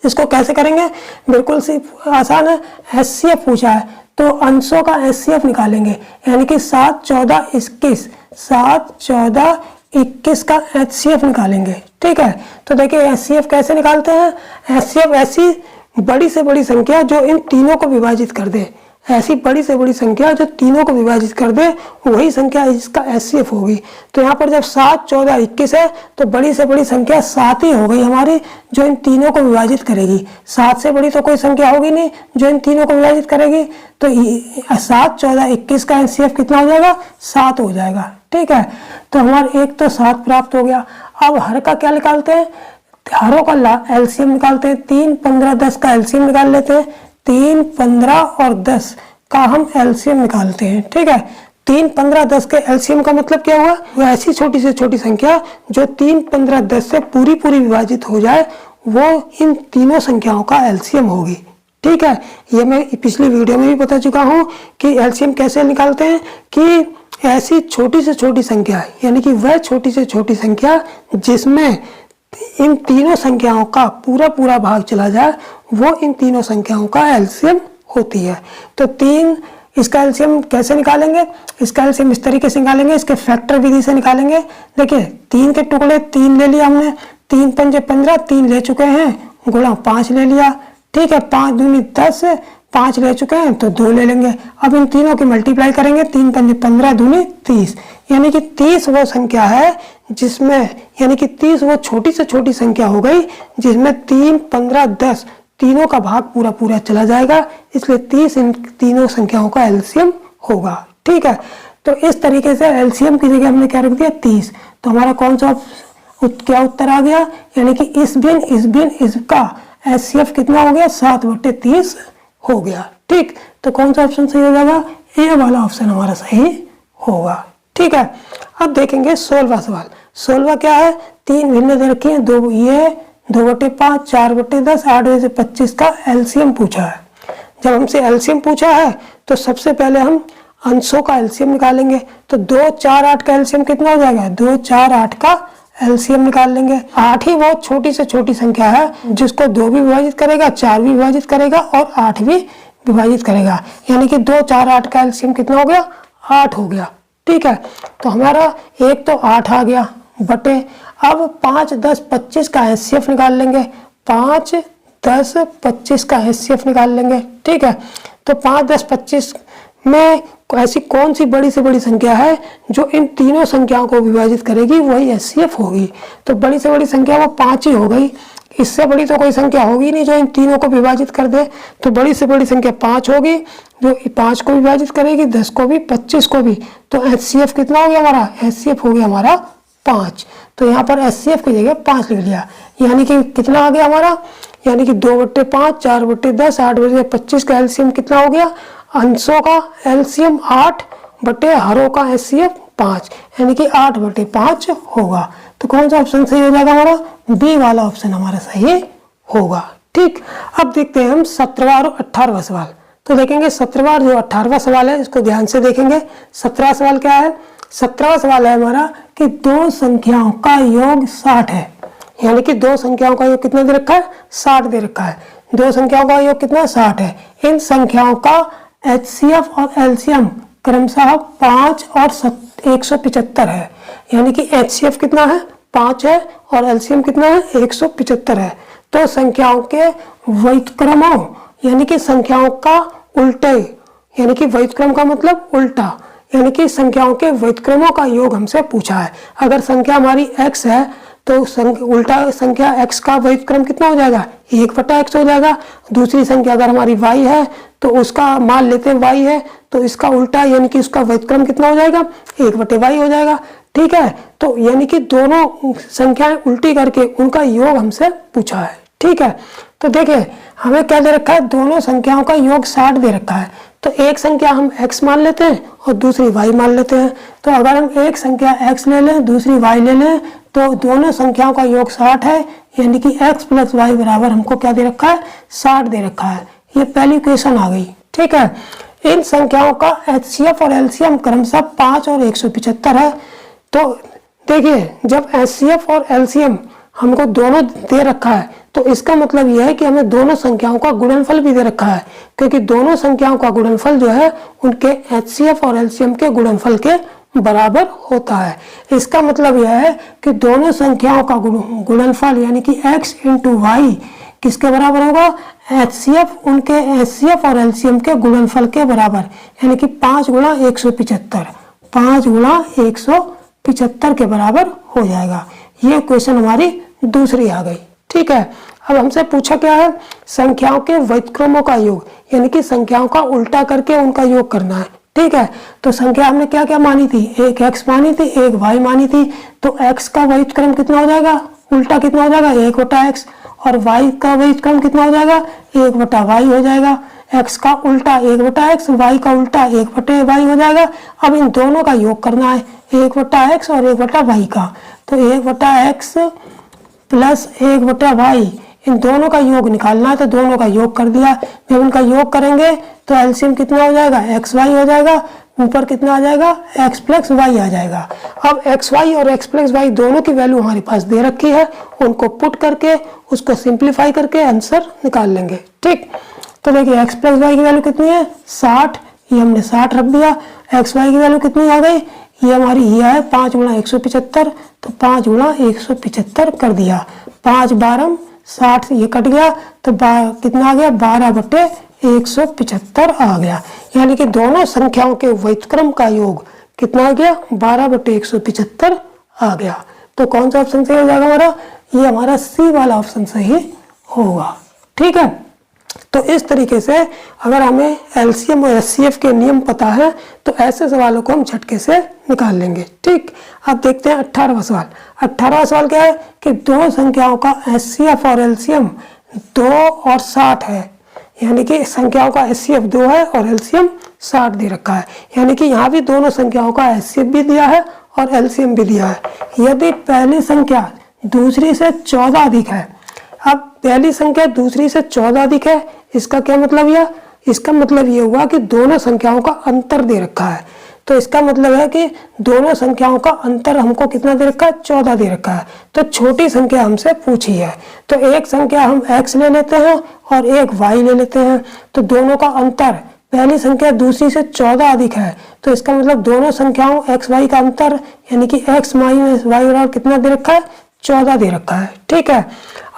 इसको कैसे करेंगे? बिल्कुल सी आसान है। HCF पूछा है तो अंशों का HCF निकालेंगे, यानी कि 7 14 21, 7 14 21 का HCF निकालेंगे। ठीक है, तो देखिए HCF कैसे निकालते हैं? HCF ऐसी बड़ी से बड़ी संख्या जो इन तीनों को विभाजित कर दे, ऐसी बड़ी से बड़ी संख्या जो तीनों को विभाजित कर दे वही संख्या इसका HCF होगी। तो यहाँ पर जब 7 14 21 है तो बड़ी से बड़ी संख्या 7 ही हो गई हमारी जो इन तीनों को विभाजित करेगी। 7 से बड़ी तो कोई संख्या होगी नहीं जो इन तीनों को विभाजित करेगी। तो 7 14 21 का HCF कितना हो जाएगा? 7 हो जाएगा। ठीक है, तो हमारा एक तो 7 प्राप्त हो गया। अब हर का क्या निकालते हैं? हरों का LCM निकालते हैं। 3 15 10 का LCM निकाल लेते हैं। 3 15 और 10 का हम LCM निकालते हैं। ठीक है, 3 15 10 के LCM का मतलब क्या हुआ? वो ऐसी छोटी से छोटी संख्या जो 3 15 10 से पूरी विभाजित हो जाए वो इन तीनों संख्याओं का LCM होगी। ठीक है, ये मैं पिछली वीडियो में भी बता चुका हूँ कि LCM कैसे निकालते हैं कि ऐसी छोटी से छोटी संख्या यानी कि वह छोटी से छोटी संख्या जिसमें इन तीनों संख्याओं का पूरा पूरा भाग चला जाए, वो इन तीनों संख्याओं का एलसीएम होती है। तो इसका एलसीएम कैसे निकालेंगे? इसका एलसीएम इस तरीके से निकालेंगे, इसके फैक्टर विधि से निकालेंगे। देखिए 3 के टुकड़े 3 ले लिया हमने, 3 पंजे 15, 3 ले चुके हैं, गुणा 5 ले लिया, ठीक है। 5 दूनी 10, 5 ले चुके हैं तो 2 ले लेंगे। अब इन तीनों की मल्टीप्लाई करेंगे, 3 पंजे 15, दूनी 30, यानी कि 30 वो संख्या है जिसमें, यानी कि 30 वो छोटी से छोटी संख्या हो गई जिसमें 3, 15, 10 तीनों का भाग पूरा पूरा चला जाएगा, इसलिए 30 इन तीनों संख्याओं का एलसीएम होगा, ठीक है। तो इस तरीके से एलसीएम की जगह हमने क्या रख दिया? 30। तो हमारा कौन सा क्या उत्तर आ गया? यानी कि इसका एचसीएफ कितना हो गया? 7/30 हो गया, ठीक। तो कौन सा ऑप्शन सही हो जाएगा? ए वाला ऑप्शन हमारा सही होगा, ठीक है। अब देखेंगे 16वां सवाल। 16वां क्या है? 3 भिन्न दे रखी है, 2/5, 4/10, 8/25 का एलसीएम पूछा है। जब हमसे एलसीएम पूछा है तो सबसे पहले हम अंशों का एलसीएम निकालेंगे। तो 2, 4, 8 का एलसीएम कितना हो जाएगा? 2, 4, 8 का एलसीएम निकाल लेंगे। 8 ही बहुत छोटी से छोटी संख्या है जिसको 2 भी विभाजित करेगा, 4 भी विभाजित करेगा और 8 भी विभाजित करेगा, यानी कि 2, 4, 8 का एलसीएम कितना हो गया? 8 हो गया, ठीक है। तो हमारा एक तो 8 आ गया बटे, अब 5, 10, 25 का एचसीएफ निकाल लेंगे। 5, 10, 25 का एचसीएफ निकाल लेंगे, ठीक है। तो 5, 10, 25 में ऐसी कौन सी बड़ी से बड़ी संख्या है जो इन तीनों संख्याओं को विभाजित करेगी, वही एचसीएफ होगी। तो बड़ी से बड़ी संख्या वो 5 ही हो गई, इससे बड़ी तो कोई संख्या होगी नहीं जो इन तीनों को विभाजित कर दे। तो बड़ी से बड़ी संख्या 5 होगी जो 5 को विभाजित करेगी, 10 को भी, 25 को भी। तो एचसीएफ कितना हो गया हमारा? एचसीएफ हो गया हमारा 5। तो यहाँ पर एचसीएफ की जगह 5 लिख लिया, यानी कि कितना आ गया हमारा? यानी कि 2/5, 4/10, 8/25 का एलसीएम कितना हो गया? अंशों का एलसीएम 8 बटे हरों का एचसीएफ 5, यानी कि 8/5 होगा। तो कौन सा ऑप्शन सही हो जाएगा हमारा? बी वाला ऑप्शन हमारा सही होगा, ठीक। अब देखते हैं हम 17वां और 18वां सवाल। तो देखेंगे 17वां और जो 18वां सवाल है इसको ध्यान से देखेंगे। 17वां सवाल क्या है? 17वां सवाल है हमारा कि 2 संख्याओं का योग 60 है, यानी कि 2 संख्याओं का योग कितना दे रखा है? 60 दे रखा है। 2 संख्याओं का योग कितना? 60 है। इन संख्याओं का एचसीएफ और एलसीएम क्रमशः 5 और 175 है, यानी कि एचसीएफ कितना है? 5 है और एलसीएम कितना है? 175 है। तो संख्याओं के व्युत्क्रमों यानी कि संख्याओं का उल्टे, यानी कि व्युत्क्रम का मतलब उल्टा, यानी कि संख्याओं के व्युत्क्रमों का योग हमसे पूछा है। अगर संख्या हमारी x है तो उल्टा संख्या x का व्युत्क्रम कितना हो जाएगा? 1/x हो जाएगा। दूसरी संख्या अगर हमारी y है तो उसका मान लेते हैं y है, तो इसका उल्टा यानी कि उसका व्युत्क्रम कितना हो जाएगा? 1/y हो जाएगा, ठीक है। तो यानी कि दोनों संख्याएं उल्टी करके उनका योग हमसे पूछा है, ठीक है। तो देखिए हमें क्या दे रखा है? दोनों संख्याओं का योग 60 दे रखा है। तो एक संख्या हम x मान लेते हैं और दूसरी y मान लेते हैं। तो अगर हम एक संख्या x ले लें, दूसरी y ले लें, तो दोनों संख्याओं का योग 60 है, यानी कि x + y बराबर हमको क्या दे रखा है? 60 दे रखा है। ये पहली इक्वेशन आ गई, ठीक है। इन संख्याओं का एचसीएफ और एलसीएम क्रमशः 5 और 175 है। तो देखिए जब एचसीएफ और एलसीएम हमको दोनों दे रखा है तो इसका मतलब यह है कि हमें दोनों संख्याओं का गुणनफल भी दे रखा है, क्योंकि दोनों संख्याओं का गुणनफल जो है उनके एचसीएफ और एलसीएम के गुणनफल के बराबर होता है। इसका मतलब यह है कि दोनों संख्याओं का गुणनफल यानी कि x × y किसके बराबर होगा? एचसीएफ उनके एचसीएफ और एलसीएम के गुणनफल के बराबर, यानी कि 5 × 175, 5 × 175 के बराबर हो जाएगा। ये क्वेश्चन हमारी दूसरी आ गई, ठीक है। अब हमसे पूछा क्या है? संख्याओं के व्युत्क्रमों का योग, यानी कि संख्याओं का उल्टा करके उनका योग करना है, ठीक है। तो संख्या हमने क्या क्या मानी थी? एक x मानी थी, एक y मानी थी। तो x का व्युत्क्रम कितना हो जाएगा? उल्टा कितना हो जाएगा? 1/x। और y का व्युत्क्रम कितना हो जाएगा? 1/y हो जाएगा। x का उल्टा 1/x, y का उल्टा 1/y हो जाएगा। अब इन दोनों का योग करना है, 1/x और 1/y का। तो 1/x + 1/y इन दोनों का योग निकालना है तो दोनों का योग कर दिया। जब इनका योग करेंगे तो एलसीएम कितना हो जाएगा, एक्स वाई हो जाएगा, ऊपर कितना आ जाएगा, एक्स प्लस वाई आ जाएगा। अब एक्स वाई और एक्स प्लस वाई दोनों की वैल्यू हमारे पास दे रखी है, उनको पुट करके उसको सिंप्लीफाई करके आंसर निकाल लेंगे। ठीक, तो देखिए एक्स प्लस वाई की वैल्यू कितनी है 60, ये हमने 60 रख दिया। एक्स वाई की वैल्यू कितनी आ गई, ये हमारी ये है 5 गुणा 175, तो 5 गुणा 175 कर दिया। 5 12 60 ये कट गया तो कितना आ गया 12/175 आ गया। यानी कि दोनों संख्याओं के व्युत्क्रम का योग कितना आ गया 12/175 आ गया। तो कौन सा ऑप्शन सही हो जाएगा हमारा, ये हमारा सी वाला ऑप्शन सही होगा। ठीक है, तो इस तरीके से अगर हमें एलसीएम और एचसीएफ के नियम पता है तो ऐसे सवालों को हम झटके से निकाल लेंगे। ठीक, अब देखते हैं 18वां सवाल। 18वां सवाल क्या है कि दो संख्याओं का एचसीएफ और एलसीएम 2 और 60 है। यानी कि संख्याओं का एचसीएफ 2 है और एलसीएम 60 दे रखा है। यानी कि यहाँ भी दोनों संख्याओं का एचसीएफ भी दिया है और एलसीएम भी दिया है। यदि पहली संख्या दूसरी से 14 अधिक है, अब पहली संख्या दूसरी से 14 अधिक है, इसका क्या मतलब यह, इसका मतलब ये हुआ कि दोनों संख्याओं का अंतर दे रखा है। तो इसका मतलब है कि दोनों संख्याओं का अंतर हमको कितना दे रखा है, 14 दे रखा है। तो छोटी संख्या हमसे पूछी है, तो एक संख्या हम x ले लेते हैं और एक y ले लेते हैं। तो दोनों का अंतर, पहली संख्या दूसरी से 14 अधिक है, तो इसका मतलब दोनों संख्याओं x y का अंतर यानी कि x माइनस y बराबर कितना दे रखा है, 14 दे रखा है। ठीक है,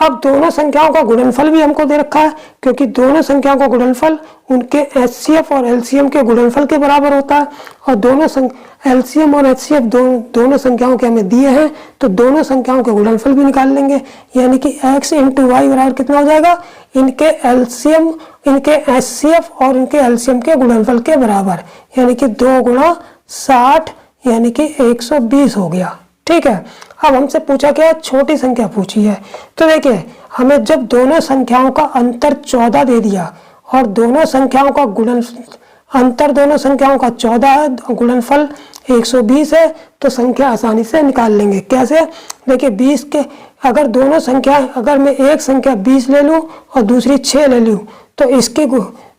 अब दोनों संख्याओं का गुणनफल भी हमको दे रखा है, क्योंकि दोनों संख्याओं का गुणनफल उनके एचसीएफ और एलसीएम के गुणनफल के बराबर होता है। और दोनों एलसीएम और एचसीएफ दोनों संख्याओं के हमें दिए हैं, तो दोनों संख्याओं के गुणनफल भी निकाल लेंगे। यानी कि x इंटू वाई बराबर कितना हो जाएगा, इनके एलसीएम, इनके एचसीएफ और इनके एलसीएम के गुणनफल के बराबर, यानी कि 2 गुणा 60 यानी कि 120 हो गया। ठीक है, अब हमसे पूछा क्या है, छोटी संख्या पूछी है। तो देखिए हमें जब दोनों संख्याओं का अंतर 14 दे दिया और दोनों संख्याओं का अंतर दोनों संख्याओं का 14 है, गुणनफल 120 है, तो संख्या आसानी से निकाल लेंगे। कैसे, देखिए 20 के अगर दोनों संख्या, अगर मैं एक संख्या 20 ले लूं और दूसरी 6 ले लूं, तो इसके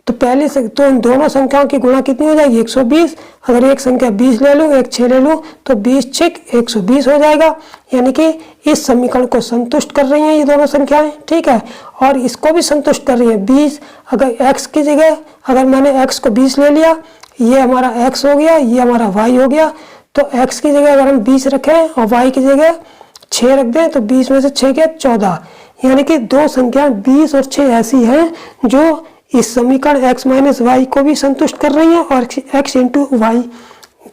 तो पहले से तो इन दोनों संख्याओं की गुणा कितनी हो जाएगी, 120। अगर एक संख्या 20 ले लूं, एक 6 ले लूं, तो 20 6 120 हो जाएगा। यानी कि इस समीकरण को संतुष्ट कर रही हैं ये दोनों संख्याएं। ठीक है, और इसको भी संतुष्ट कर रही है। 20 अगर x की जगह, अगर मैंने x को 20 ले लिया, ये हमारा x हो गया, ये हमारा y हो गया। तो x की जगह अगर हम 20 रखें और y की जगह 6 रख दें, तो 20 में से 6 क्या, 14। यानी कि दो संख्या 20 और 6 ऐसी हैं जो इस समीकरण x माइनस वाई को भी संतुष्ट कर रही है और x इंटू वाई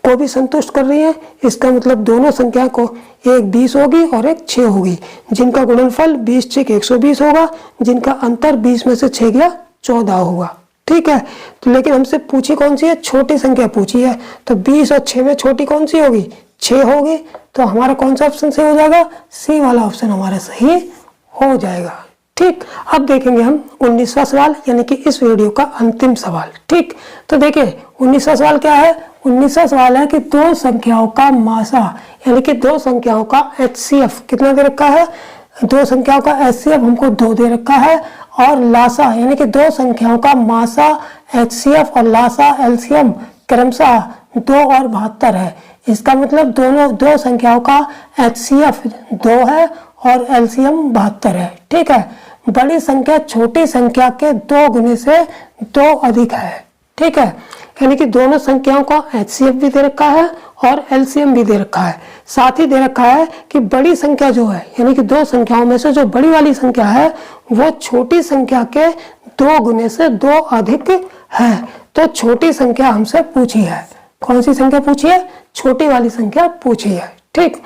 को भी संतुष्ट कर रही है। इसका मतलब दोनों संख्या को, एक 20 होगी और एक 6 होगी, जिनका गुणनफल 20 6 120 होगा, जिनका अंतर 20 में से 6 गया 14 होगा। ठीक है, तो लेकिन हमसे पूछी कौन सी है, छोटी संख्या पूछी है। तो 20 और 6 में छोटी कौन सी होगी, 6 होगी। तो हमारा कौन सा ऑप्शन सही हो जाएगा, सी वाला ऑप्शन हमारा सही हो जाएगा। ठीक, अब देखेंगे हम 19वां सवाल, यानी कि इस वीडियो का अंतिम सवाल। ठीक, तो देखिए 19वां सवाल क्या है, 19वां सवाल है कि दो संख्याओं का मासा, यानी कि दो संख्याओं का एचसीएफ कितना दे रखा है, दो संख्याओं का एचसीएफ हमको 2 दे रखा है, और लासा यानी कि दो संख्याओं का मासा एचसीएफ और लासा एलसीएम क्रमशः 2 और 72 है। इसका मतलब दोनों दो संख्याओं का एचसीएफ 2 है और एलसीएम 72 है। ठीक है, बड़ी संख्या छोटी संख्या के 2 गुने से 2 अधिक है। ठीक है, यानी कि दोनों संख्याओं का एचसीएफ भी दे रखा है और एलसीएम भी दे रखा है। साथ ही दे रखा है कि बड़ी संख्या जो है, यानी कि दो संख्याओं में से जो बड़ी वाली संख्या है वो छोटी संख्या के 2 गुने से 2 अधिक है। तो छोटी संख्या हमसे पूछी है, कौन सी संख्या पूछी है, छोटी वाली संख्या पूछी है। ठीक,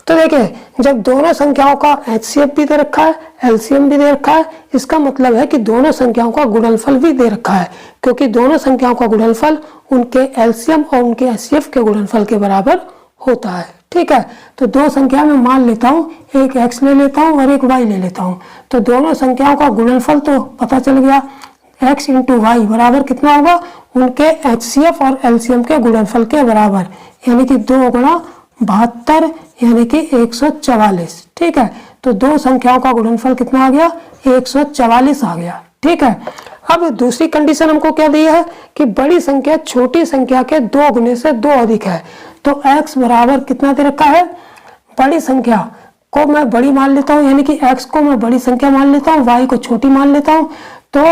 तो देखिए जब दोनों संख्याओं का एचसीएफ भी दे रखा है, एलसीएम भी दे रखा है, इसका मतलब है कि दोनों संख्याओं का गुणनफल भी दे रखा है, क्योंकि दोनों संख्याओं का गुणनफल उनके एलसीएम और उनके एचसीएफ के गुणनफल के बराबर होता है। ठीक है, तो दो संख्या में मान लेता हूँ, एक x ले लेता हूँ और एक y ले लेता हूँ। तो दोनों संख्याओं का गुणनफल तो पता चल गया, x इंटू वाई बराबर कितना होगा, उनके एचसीएफ और एलसीएम के गुणनफल के बराबर, यानी कि 2 गुणा 72 यानी कि 144। ठीक है, तो दो संख्याओं का गुणनफल कितना आ गया, 144 आ गया। ठीक है, अब दूसरी कंडीशन हमको क्या दी है कि बड़ी संख्या छोटी संख्या के 2 गुने से 2 अधिक है। तो x बराबर कितना दे रखा है, बड़ी संख्या को मैं बड़ी मान लेता हूँ, यानी कि x को मैं बड़ी संख्या मान लेता हूँ, y को छोटी मान लेता हूँ। तो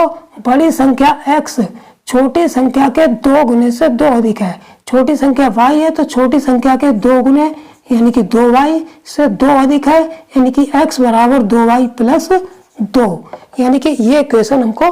बड़ी संख्या x छोटी संख्या के 2 गुने से 2 अधिक है। छोटी संख्या y है तो छोटी संख्या के 2 गुने यानी कि 2y से 2 अधिक है, यानी कि x बराबर 2y प्लस 2, यानी कि ये इक्वेशन हमको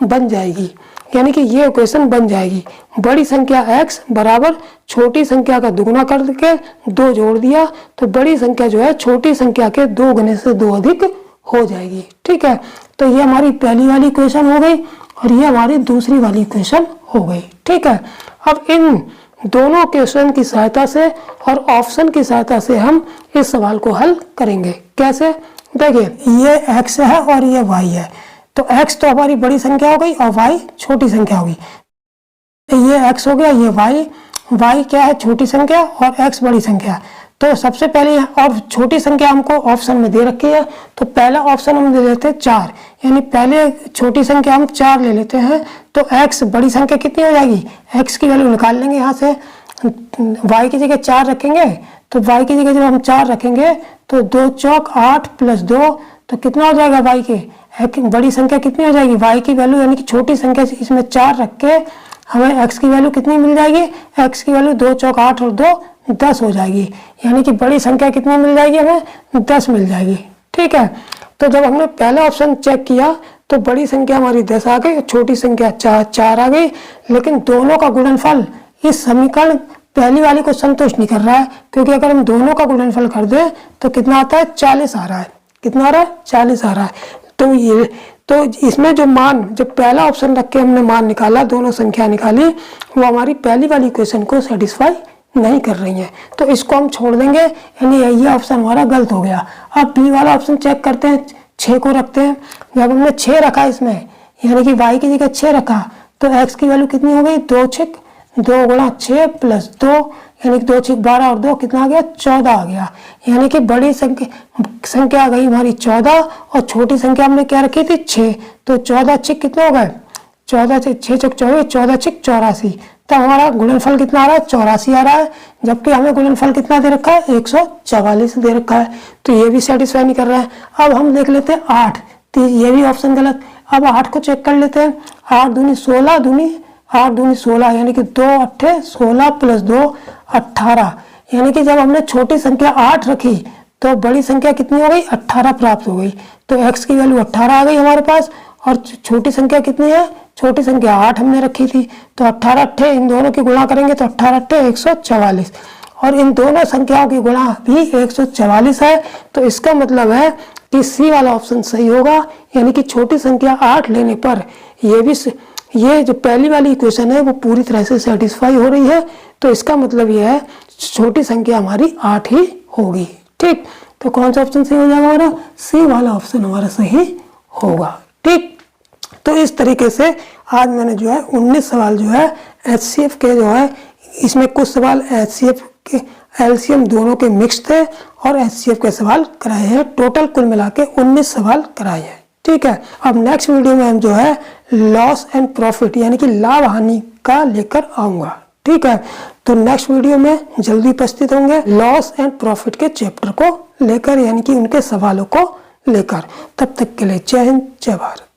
बन जाएगी, यानी कि ये इक्वेशन बन जाएगी। बड़ी संख्या x बराबर छोटी संख्या का दुगुना करके 2 जोड़ दिया तो बड़ी संख्या जो है छोटी संख्या के 2 गुने से 2 अधिक हो जाएगी। ठीक है, तो ये हमारी पहली वाली इक्वेशन हो गई और ये हमारी दूसरी वाली इक्वेशन हो गई। ठीक है, अब इन दोनों क्वेश्चन की सहायता से और ऑप्शन की सहायता से हम इस सवाल को हल करेंगे। कैसे, देखिए ये x है और ये y है, तो x तो हमारी बड़ी संख्या हो गई और y छोटी संख्या हो गई। ये x हो गया, ये y क्या है, छोटी संख्या और x बड़ी संख्या। तो सबसे पहले और छोटी संख्या हमको ऑप्शन में दे रखी है, तो पहला ऑप्शन हम दे लेते हैं 4, यानी पहले छोटी संख्या हम 4 ले लेते हैं। तो x बड़ी संख्या कितनी हो जाएगी, x की वैल्यू निकाल लेंगे यहाँ से, y की जगह 4 रखेंगे, तो y की जगह जब हम 4 रखेंगे तो 2 चौक 8 प्लस 2, तो कितना हो जाएगा y के, बड़ी संख्या कितनी हो जाएगी, y की वैल्यू यानी कि छोटी संख्या इसमें 4 रख के हमें x की वैल्यू कितनी मिल जाएगी, x की वैल्यू 2 चौक 8 और 2 10 हो जाएगी, यानी कि बड़ी संख्या कितनी मिल जाएगी, हमें 10 मिल जाएगी। ठीक है, तो जब हमने पहला ऑप्शन चेक किया तो बड़ी संख्या हमारी 10 आ गई, छोटी संख्या 4 आ गई, लेकिन दोनों का गुणनफल इस समीकरण पहली वाली को संतुष्ट नहीं कर रहा है, क्योंकि अगर हम दोनों का गुणनफल कर दें तो कितना आता है, 40 आ रहा है। कितना आ रहा है, 40 आ रहा है। तो इसमें जो मान, जब पहला ऑप्शन रख के हमने मान निकाला, दोनों संख्या निकाली, वो हमारी पहली वाली इक्वेशन को सेटिस्फाई नहीं कर रही है, तो इसको हम छोड़ देंगे, यानी ये ऑप्शन हमारा गलत हो गया। अब बी वाला ऑप्शन चेक करते हैं, 6 को रखते हैं। जब हमने 6 रखा इसमें, यानी कि y की जगह 6 रखा, तो x की वैल्यू कितनी हो गई, 2 गुणा 6 प्लस 2, यानी कि 2 6 12 और 2 कितना आ गया, 14 आ गया, यानी कि बड़ी संख्या आ गई हमारी 14 और छोटी संख्या हमने क्या रखी थी, 6, तो 14 6 कितने हो गए, 14 6 6 24, 14 6 84, तो हमारा गुणनफल कितना आ रहा है, 84 आ रहा है, जबकि हमें गुणनफल कितना दे रखा है, 144 दे रखा है, तो ये भी सेटिस्फाई नहीं कर रहा है। अब हम देख लेते हैं 8, तो ये भी ऑप्शन गलत। अब 8 को चेक कर लेते हैं, 8 दूनी 16, यानी कि 2 8 16 प्लस 2 18, यानी कि जब हमने छोटी संख्या 8 रखी तो बड़ी संख्या कितनी हो गई, 18 प्राप्त हो गई, तो x की वैल्यू 18 आ गई हमारे पास, और छोटी संख्या कितनी है, छोटी संख्या 8 हमने रखी थी, तो 18 8 इन दोनों की गुणा करेंगे तो 18 8 144, और इन दोनों संख्याओं की गुणा भी 144 है, तो इसका मतलब है कि सी वाला ऑप्शन सही होगा, यानी कि छोटी संख्या 8 लेने पर ये जो पहली वाली इक्वेशन है वो पूरी तरह से सेटिस्फाई हो रही है, तो इसका मतलब ये है छोटी संख्या हमारी 8 ही होगी। ठीक, तो कौन सा ऑप्शन सही हो जाएगा हमारा, सी वाला ऑप्शन हमारा सही होगा। ठीक, तो इस तरीके से आज मैंने जो है 19 सवाल जो है HCF के जो है, इसमें कुछ सवाल HCF के LCM दोनों के मिक्स थे और HCF के सवाल कराए हैं, टोटल कुल मिला के 19 सवाल कराए हैं। ठीक है, अब नेक्स्ट वीडियो में हम जो है लॉस एंड प्रॉफिट यानी कि लाभ हानि का लेकर आऊंगा। ठीक है, तो नेक्स्ट वीडियो में जल्दी उपस्थित होंगे लॉस एंड प्रॉफिट के चैप्टर को लेकर, यानी कि उनके सवालों को लेकर। तब तक के लिए जय हिंद, जय भारत।